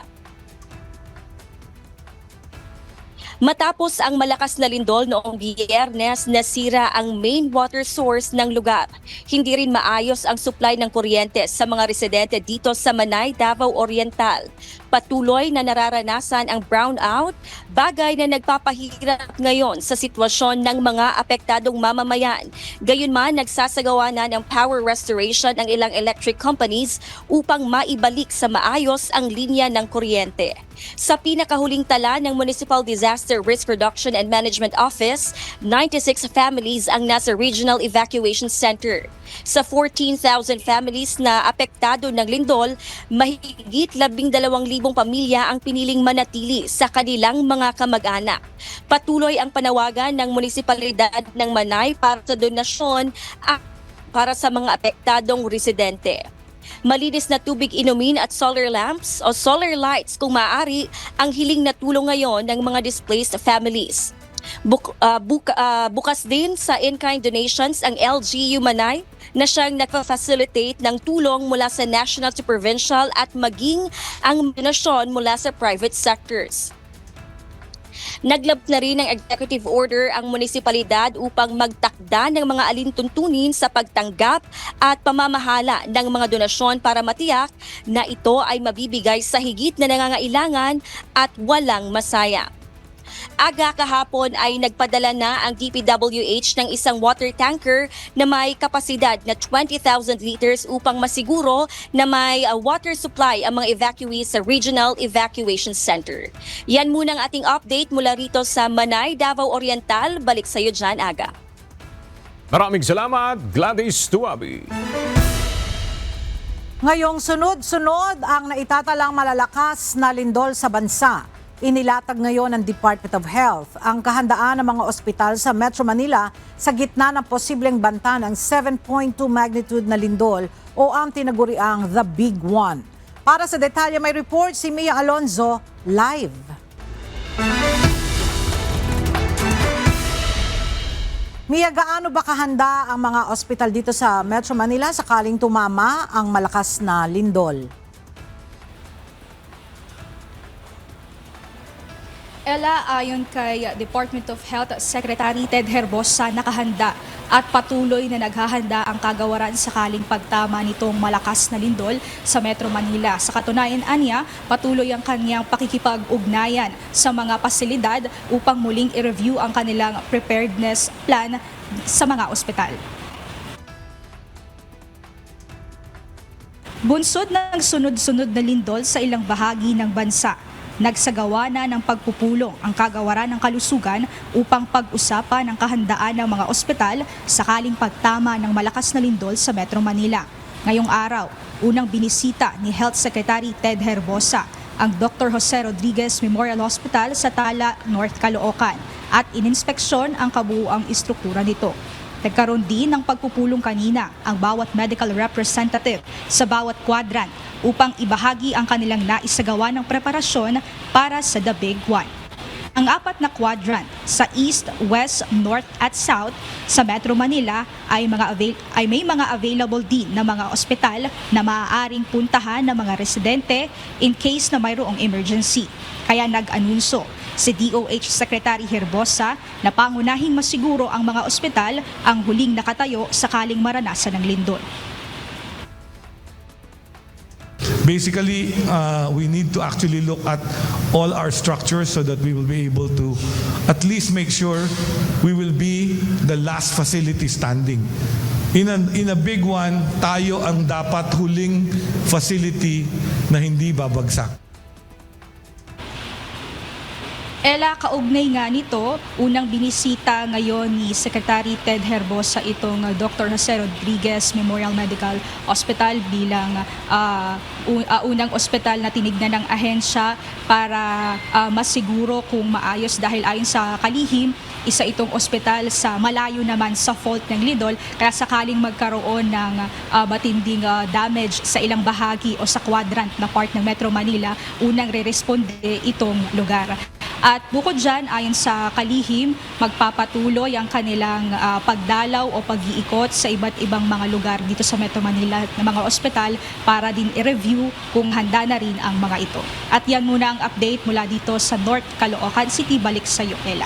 Matapos ang malakas na lindol noong Biyernes, nasira ang main water source ng lugar. Hindi rin maayos ang supply ng kuryente sa mga residente dito sa Manay, Davao Oriental. Patuloy na nararanasan ang brownout, bagay na nagpapahirap ngayon sa sitwasyon ng mga apektadong mamamayan. Gayunman, nagsasagawa na ng power restoration ang ilang electric companies upang maibalik sa maayos ang linya ng kuryente. Sa pinakahuling tala ng Municipal Disaster Risk Reduction and Management Office, 96 families ang nasa Regional Evacuation Center. Sa 14,000 families na apektado ng lindol, mahigit 12,000 pamilya ang piniling manatili sa kanilang mga kamag-anak. Patuloy ang panawagan ng munisipalidad ng Manay para sa donasyon at para sa mga apektadong residente. Malinis na tubig inumin at solar lamps o solar lights kung maaari ang hiling na tulong ngayon ng mga displaced families. Bukas din sa in-kind donations ang LGU Manay na siyang nagpa-facilitate ng tulong mula sa national to provincial at maging ang donasyon mula sa private sectors. Naglabas na rin ng executive order ang munisipalidad upang magtakda ng mga alintuntunin sa pagtanggap at pamamahala ng mga donasyon para matiyak na ito ay mabibigay sa higit na nangangailangan at walang masaya. Aga kahapon ay nagpadala na ang DPWH ng isang water tanker na may kapasidad na 20,000 liters upang masiguro na may water supply ang mga evacuees sa Regional Evacuation Center. Yan muna ang ating update mula rito sa Manay, Davao Oriental. Balik sa iyo dyan, Aga. Maraming salamat, Gladys Tuabi. Ngayong sunod-sunod ang naitatalang malalakas na lindol sa bansa. Inilatag ngayon ng Department of Health ang kahandaan ng mga ospital sa Metro Manila sa gitna ng posibleng banta ng 7.2 magnitude na lindol o ang tinaguriang The Big One. Para sa detalye may report si Mia Alonzo live. Mia, gaano ba kahanda ang mga ospital dito sa Metro Manila sakaling tumama ang malakas na lindol? Ella, ayon kay Department of Health Secretary Ted Herbosa, nakahanda at patuloy na naghahanda ang kagawaran sakaling pagtama nitong malakas na lindol sa Metro Manila. Sa katunayan, anya, patuloy ang kanyang pakikipag-ugnayan sa mga pasilidad upang muling i-review ang kanilang preparedness plan sa mga ospital. Bunsod ng sunod-sunod na lindol sa ilang bahagi ng bansa, nagsagawa na ng pagpupulong ang kagawaran ng kalusugan upang pag-usapan ang kahandaan ng mga ospital sakaling pagtama ng malakas na lindol sa Metro Manila. Ngayong araw, unang binisita ni Health Secretary Ted Herbosa ang Dr. Jose Rodriguez Memorial Hospital sa Tala, North Caloocan at ininspeksyon ang kabuuang istruktura nito. Nagkaroon din ng pagpupulong kanina ang bawat medical representative sa bawat quadrant upang ibahagi ang kanilang naisagawa ng preparasyon para sa The Big One. Ang 4 na quadrant sa East, West, North at South sa Metro Manila ay may mga available din na mga ospital na maaaring puntahan ng mga residente in case na mayroong emergency. Kaya nag-anunsyo si DOH Secretary Herbosa na pangunahing masiguro ang mga ospital ang huling nakatayo sakaling maranasan ng lindol. Basically, we need to actually look at all our structures so that we will be able to at least make sure we will be the last facility standing. In a big one, tayo ang dapat huling facility na hindi babagsak. Ella, kaugnay nga nito, unang binisita ngayon ni Secretary Ted Herbosa itong Dr. Jose Rodriguez Memorial Medical Hospital bilang unang ospital na tinignan ng ahensya para masiguro kung maayos dahil ayon sa kalihim, isa itong ospital sa malayo naman sa fault ng lindol kaya sakaling magkaroon ng matinding damage sa ilang bahagi o sa quadrant na part ng Metro Manila, unang re-responde itong lugar. At bukod dyan, ayon sa kalihim, magpapatuloy ang kanilang pagdalaw o pag-iikot sa iba't ibang mga lugar dito sa Metro Manila na mga ospital para din i-review kung handa na rin ang mga ito. At yan muna ang update mula dito sa North Caloocan City. Balik sa iyo, Ella.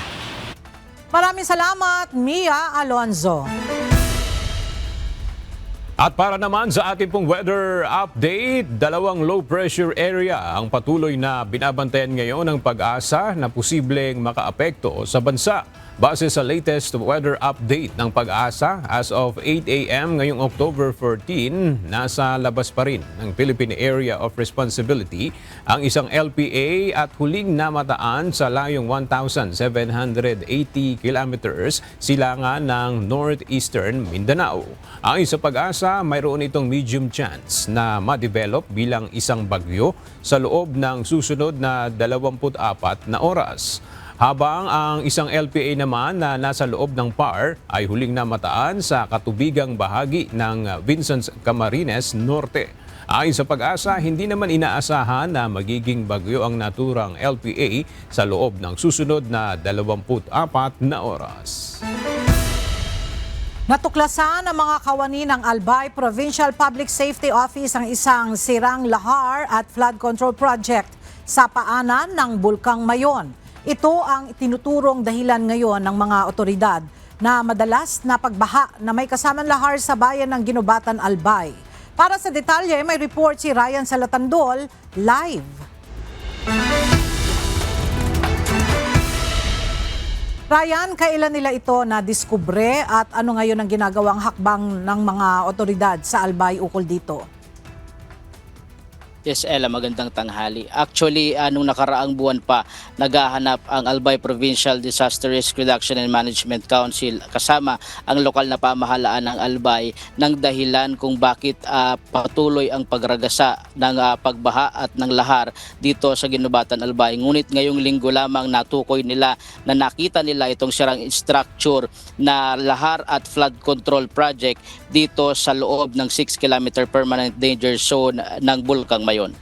Maraming salamat, Mia Alonzo. At para naman sa ating pong weather update, dalawang low pressure area ang patuloy na binabantayan ngayon ng Pag-asa na posibleng makaapekto sa bansa. Base sa latest weather update ng Pag-asa, as of 8 a.m. ngayong October 14, nasa labas pa rin ng Philippine Area of Responsibility ang isang LPA at huling namataan sa layong 1,780 kilometers silangan ng northeastern Mindanao. Ayon sa Pag-asa, mayroon itong medium chance na ma-develop bilang isang bagyo sa loob ng susunod na 24 na oras. Habang ang isang LPA naman na nasa loob ng PAR ay huling namataan sa katubigang bahagi ng Vincent Camarines Norte. Ayon sa Pag-asa, hindi naman inaasahan na magiging bagyo ang naturang LPA sa loob ng susunod na 24 na oras. Natuklasan ng mga kawani ng Albay Provincial Public Safety Office ang isang sirang lahar at flood control project sa paanan ng Bulkang Mayon. Ito ang tinuturong dahilan ngayon ng mga otoridad na madalas na pagbaha na may kasamang lahar sa bayan ng Ginubatan, Albay. Para sa detalye, may report si Ryan Salatandol live. Ryan, kailan nila ito na-diskubre at ano ngayon ang ginagawang hakbang ng mga otoridad sa Albay ukol dito? Yes, Ella, magandang tanghali. Actually, nung nakaraang buwan pa, naghahanap ang Albay Provincial Disaster Risk Reduction and Management Council kasama ang lokal na pamahalaan ng Albay ng dahilan kung bakit patuloy ang pagragasa ng pagbaha at ng lahar dito sa Ginubatan, Albay. Ngunit ngayong linggo lamang natukoy nila na nakita nila itong sirang structure na lahar at flood control project dito sa loob ng 6 km permanent danger zone ng Bulkang Mayon.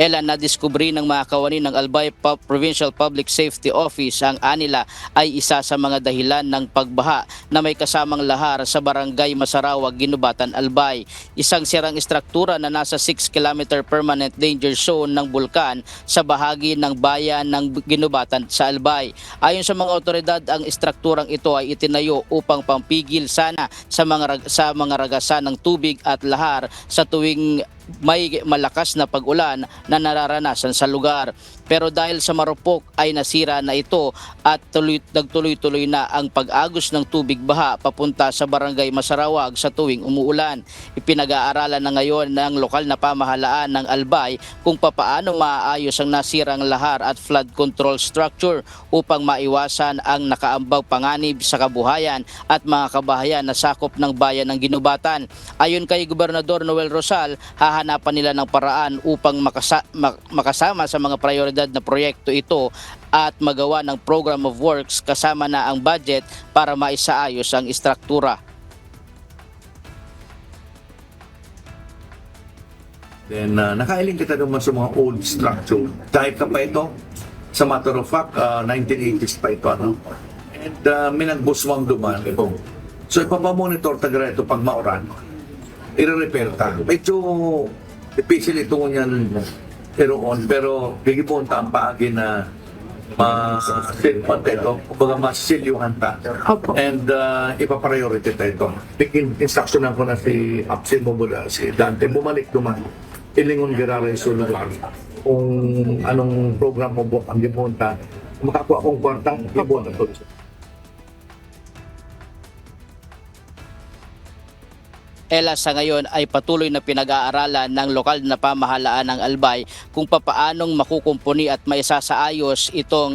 Ella, nadiskubre ng mga kawani ng Albay Provincial Public Safety Office ang anila ay isa sa mga dahilan ng pagbaha na may kasamang lahar sa barangay Masarawag, Ginubatan, Albay. Isang sirang istruktura na nasa 6 km permanent danger zone ng bulkan sa bahagi ng bayan ng Ginubatan sa Albay. Ayon sa mga otoridad, ang istrukturang ito ay itinayo upang pampigil sana sa mga ragasan ng tubig at lahar sa tuwing may malakas na pag-ulan na nararanasan sa lugar. Pero dahil sa marupok ay nasira na ito at nagtuloy-tuloy na ang pag-agos ng tubig baha papunta sa barangay Masarawag sa tuwing umuulan. Ipinag-aaralan na ngayon ng lokal na pamahalaan ng Albay kung papaano maaayos ang nasirang lahar at flood control structure upang maiwasan ang nakaambag panganib sa kabuhayan at mga kabahayan na sakop ng bayan ng Ginubatan. Ayon kay Gobernador Noel Rosal, hahanapan nila ng paraan upang makasama sa mga prioridad na proyekto ito at magawa ng program of works kasama na ang budget para maisaayos ang istruktura. Then nakailing kita naman sa mga old structure. Dahil ka pa ito, sa matter of fact, 1980s pa ito. Ano? And may nagbuswang duman. So ipapamonitor taga ito pag mauran. I-repair ta. Medyo difícil ito niyan pero gigipunta ang paagi na masilyuhan ta. And ipapriority ta ito. Instructionan ko na si Apsil Mobula, si Dante, bumalik duman. Ilingon girara yung sulugan. Kung anong program mo buwak ang gipunta, makakuha akong kwartang, gipunta to. Ella, sa ngayon ay patuloy na pinag-aaralan ng lokal na pamahalaan ng Albay kung papaanong makukumpuni at maisasaayos itong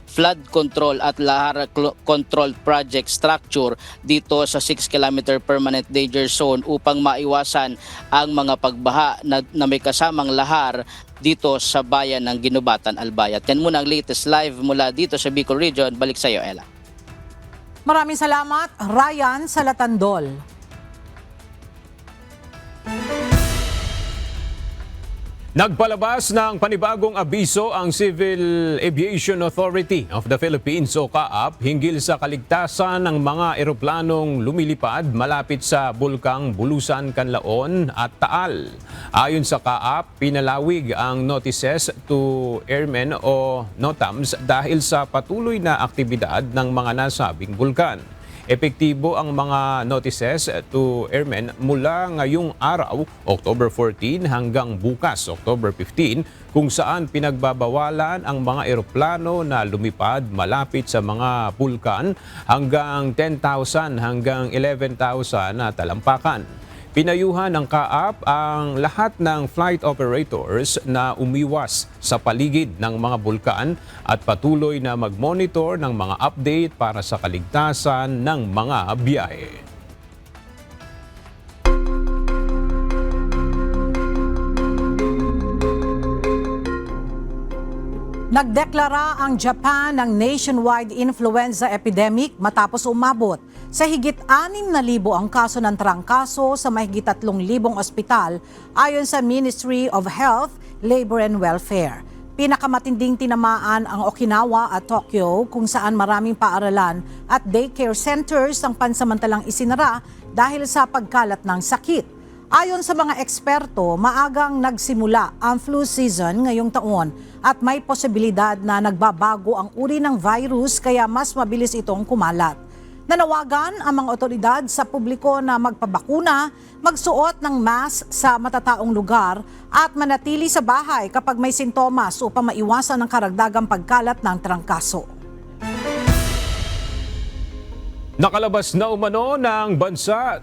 flood control at lahar control project structure dito sa 6-kilometer permanent danger zone upang maiwasan ang mga pagbaha na may kasamang lahar dito sa bayan ng Ginubatan, Albay. At yan muna ang latest live mula dito sa Bicol Region. Balik sa iyo, Ella. Maraming salamat, Ryan Salatandol. Nagpalabas ng panibagong abiso ang Civil Aviation Authority of the Philippines o CAAP hinggil sa kaligtasan ng mga eroplanong lumilipad malapit sa bulkang Bulusan, Canlaon at Taal. Ayon sa CAAP, pinalawig ang notices to airmen o NOTAMs dahil sa patuloy na aktibidad ng mga nasabing bulkan. Epektibo ang mga notices to airmen mula ngayong araw, October 14 hanggang bukas, October 15, kung saan pinagbabawalan ang mga eroplano na lumipad malapit sa mga bulkan hanggang 10,000 hanggang 11,000 na talampakan. Pinayuhan ng CAAP ang lahat ng flight operators na umiwas sa paligid ng mga bulkan at patuloy na mag-monitor ng mga update para sa kaligtasan ng mga biyahe. Nagdeklara ang Japan ng nationwide influenza epidemic matapos umabot sa higit 6,000 ang kaso ng trangkaso sa mahigit 3,000 ospital ayon sa Ministry of Health, Labor and Welfare. Pinakamatinding tinamaan ang Okinawa at Tokyo kung saan maraming paaralan at daycare centers ang pansamantalang isinara dahil sa pagkalat ng sakit. Ayon sa mga eksperto, maagang nagsimula ang flu season ngayong taon at may posibilidad na nagbabago ang uri ng virus kaya mas mabilis itong kumalat. Nanawagan ang mga otoridad sa publiko na magpabakuna, magsuot ng mask sa matataong lugar at manatili sa bahay kapag may sintomas upang maiwasan ang karagdagang pagkalat ng trangkaso. Nakalabas na umano ng bansa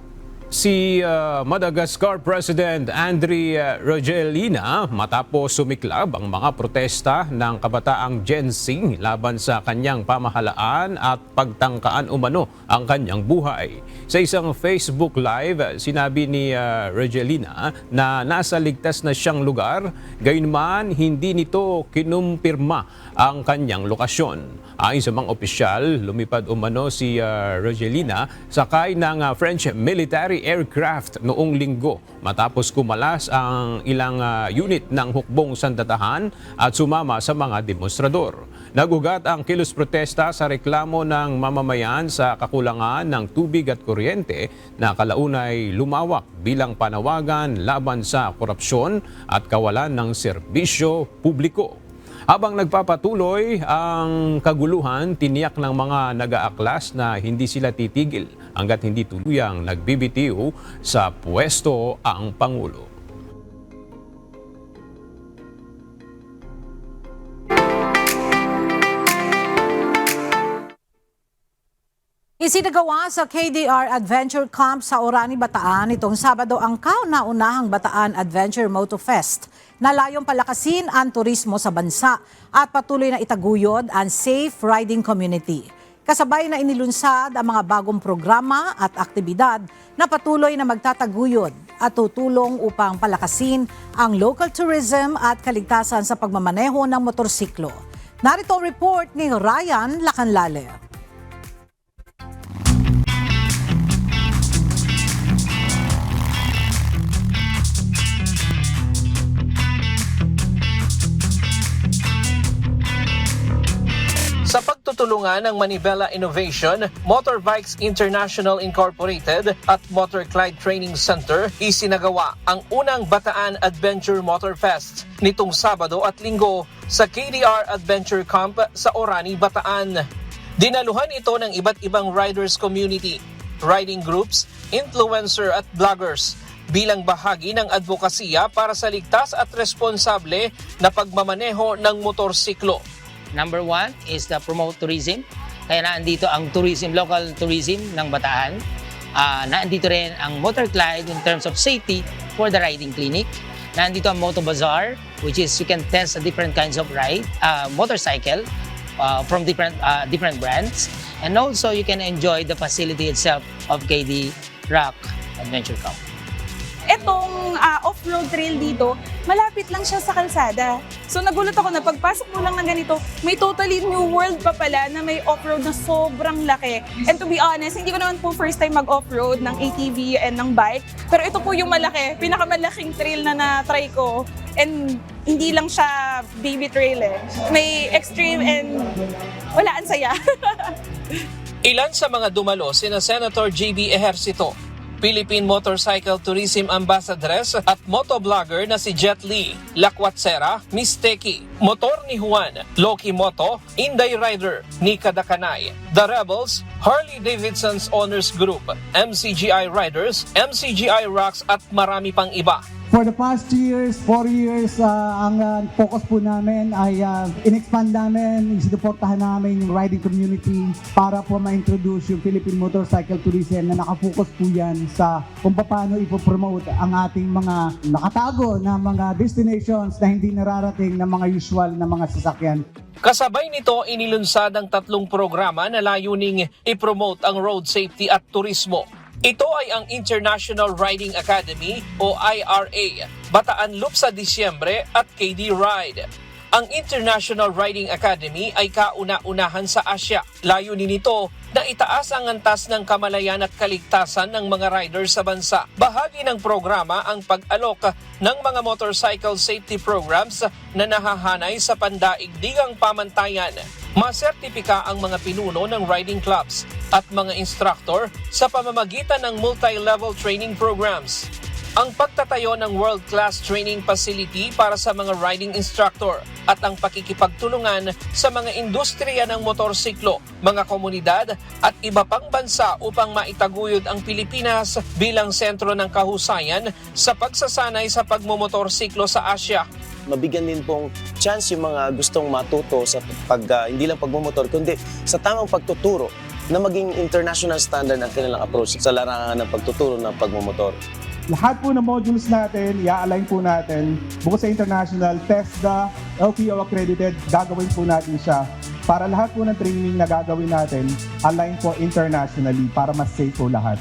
si Madagascar President Andry Rajoelina matapos sumiklab ang mga protesta ng kabataang Gen Z laban sa kanyang pamahalaan at pagtangkaan umano ang kanyang buhay. Sa isang Facebook Live, sinabi ni Rajoelina na nasa ligtas na siyang lugar, gayunman hindi nito kinumpirma ang kanyang lokasyon. Ayon sa mga opisyal, lumipad umano si Rajoelina sakay ng French military aircraft noong linggo matapos kumalas ang ilang unit ng hukbong sandatahan at sumama sa mga demonstrador. Nagugat ang kilos protesta sa reklamo ng mamamayan sa kakulangan ng tubig at kuryente na kalaunay lumawak bilang panawagan laban sa korupsyon at kawalan ng serbisyo publiko. Habang nagpapatuloy ang kaguluhan, tiniyak ng mga nag-aaklas na hindi sila titigil hanggat hindi tuluyang nagbibitiw sa pwesto ang Pangulo. Isinagawa sa KDR Adventure Camp sa Orani, Bataan itong Sabado ang kauna-unahang Bataan Adventure Moto Fest na layong palakasin ang turismo sa bansa at patuloy na itaguyod ang safe riding community. Kasabay na inilunsad ang mga bagong programa at aktibidad na patuloy na magtataguyod at tutulong upang palakasin ang local tourism at kaligtasan sa pagmamaneho ng motorsiklo. Narito ang report ni Ryan Lacanlale. Sa pagtutulungan ng Manibela Innovation, Motorbikes International Incorporated at Motor Clyde Training Center, isinagawa ang unang Bataan Adventure Motor Fest nitong Sabado at Linggo sa KDR Adventure Camp sa Orani, Bataan. Dinaluhan ito ng iba't ibang riders community, riding groups, influencer at vloggers bilang bahagi ng advokasya para sa ligtas at responsable na pagmamaneho ng motorsiklo. Number one is the promote tourism. Kaya naandito ang tourism, local tourism ng Bataan. Nandito rin ang Motorclide in terms of safety for the riding clinic. Nandito ang Moto Bazaar, which is you can test different kinds of motorcycle from different brands. And also you can enjoy the facility itself of KD Rock Adventure Camp. Etong off-road trail dito, malapit lang siya sa kalsada. So nagulat ako na pagpasok mo lang ng ganito, may totally new world pa pala na may off-road na sobrang laki. And to be honest, hindi ko naman po first time mag-off-road ng ATV and ng bike. Pero ito po yung malaki, pinakamalaking trail na na-try ko. And hindi lang siya baby trail eh. May extreme and wala, ang saya. Ilan sa mga dumalo sina Senator JB Ejercito, Philippine Motorcycle Tourism Ambassadress at motovlogger na si Jet Li, Lakwat-Sera, Miss Teki, Motor ni Juan, Loki Moto, Inday Rider, Nika Dakanay, The Rebels, Harley Davidson's Honors Group, MCGI Riders, MCGI Rocks at marami pang iba. For the past 4 years, ang focus po namin ay in-expand namin, isinuportahan namin yung riding community para po ma-introduce yung Philippine Motorcycle Tourism na nakafocus po yan sa kung paano ipopromote ang ating mga nakatago na mga destinations na hindi nararating ng mga usual na mga sasakyan. Kasabay nito, inilunsad ang 3 programa na layuning i-promote ang road safety at turismo. Ito ay ang International Riding Academy o IRA, Bataan Loop sa Disyembre at KD Ride. Ang International Riding Academy ay kauna-unahan sa Asya. Layunin nito na itaas ang antas ng kamalayan at kaligtasan ng mga riders sa bansa. Bahagi ng programa ang pag-alok ng mga motorcycle safety programs na nahahanay sa pandaigdigang pamantayan. Masertipika ang mga pinuno ng riding clubs at mga instructor sa pamamagitan ng multi-level training programs. Ang pagtatayo ng world-class training facility para sa mga riding instructor at ang pakikipagtulungan sa mga industriya ng motorsiklo, mga komunidad at iba pang bansa upang maitaguyod ang Pilipinas bilang sentro ng kahusayan sa pagsasanay sa pagmumotorsiklo sa Asya. Mabigyan din pong chance yung mga gustong matuto sa hindi lang pagmumotor, kundi sa tamang pagtuturo na maging international standard ang kanilang approach sa larangan ng pagtuturo ng pagmumotor. Lahat po ng modules natin, i-align po natin. Bukod sa international, TESDA, LTO accredited, gagawin po natin siya. Para lahat po ng training na gagawin natin, align po internationally para mas safe po lahat.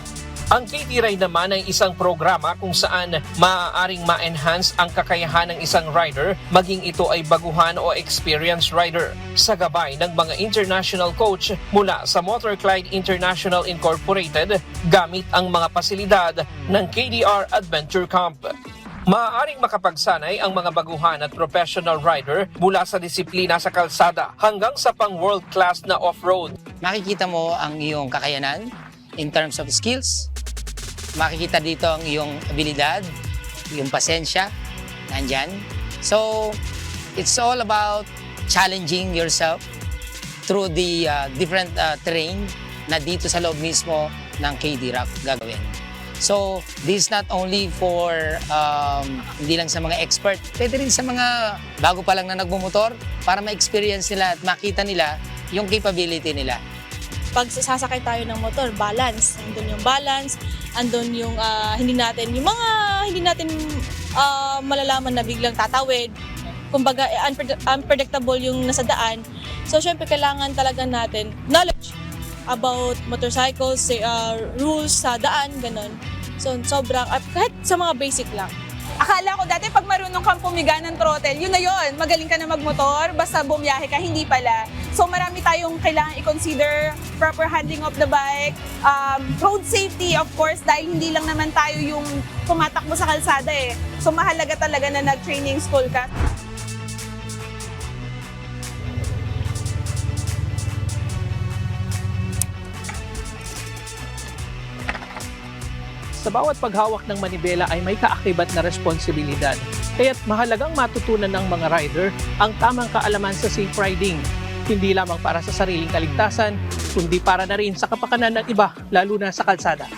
Ang KD Ride naman ay isang programa kung saan maaaring ma-enhance ang kakayahan ng isang rider, maging ito ay baguhan o experienced rider, sa gabay ng mga international coach mula sa Motorclide International Incorporated gamit ang mga pasilidad ng KDR Adventure Camp. Maaaring makapagsanay ang mga baguhan at professional rider mula sa disiplina sa kalsada hanggang sa pang world-class na off-road. Makikita mo ang iyong kakayanan in terms of skills. Makikita dito ang iyong abilidad, yung pasensya, nandyan. So, it's all about challenging yourself through the different terrain na dito sa loob mismo ng KD Rock gagawin. So, this is not only for hindi lang sa mga expert, pwede rin sa mga bago pa lang na nagmumotor para ma-experience nila at makita nila yung capability nila. Pag sasakay tayo ng motor, balance. Andun yung balance, andun yung hindi natin malalaman na biglang tatawid. Kumbaga, unpredictable yung nasa daan. So, syempre, kailangan talaga natin knowledge about motorcycles, rules sa daan, ganun. So, sobrang, kahit sa mga basic lang. Akala ko dati pag marunong kang pumiga ng throttle, yun na yun, magaling ka na magmotor, basta bumiyahe ka, hindi pala. So marami tayong kailangan i-consider, proper handling of the bike, road safety of course, dahil hindi lang naman tayo yung tumatakbo sa kalsada eh. So mahalaga talaga na nag-training school ka. Sa bawat paghawak ng manibela ay may kaakibat na responsibilidad. Kaya't mahalagang matutunan ng mga rider ang tamang kaalaman sa safe riding. Hindi lamang para sa sariling kaligtasan, kundi para na rin sa kapakanan ng iba, lalo na sa kalsada.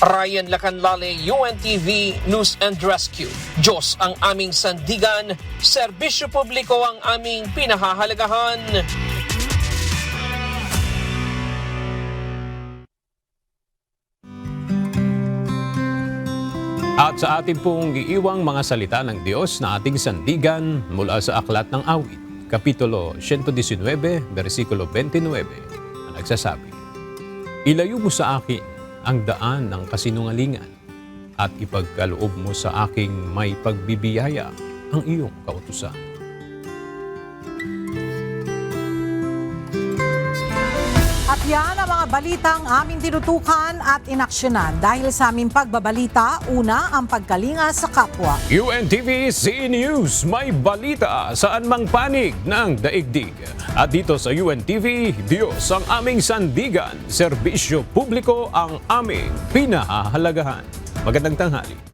Ryan Lacanlale, UNTV News and Rescue. Diyos ang aming sandigan, serbisyo publiko ang aming pinahahalagahan. At sa ating pong iiwang mga salita ng Diyos na ating sandigan mula sa Aklat ng Awit, Kapitulo 119, versikulo 29, na nagsasabi, "Ilayo mo sa akin ang daan ng kasinungalingan at ipagkaloob mo sa aking may pagbibiyaya ang iyong kautusan." At yan ang mga balitang aming tinutukan at inaksyonan. Dahil sa aming pagbabalita, una ang pagkalinga sa kapwa. UNTV C News, may balita saan mang panig ng daigdig. At dito sa UNTV, Diyos ang aming sandigan, serbisyo publiko ang aming pinahahalagahan. Magandang tanghali.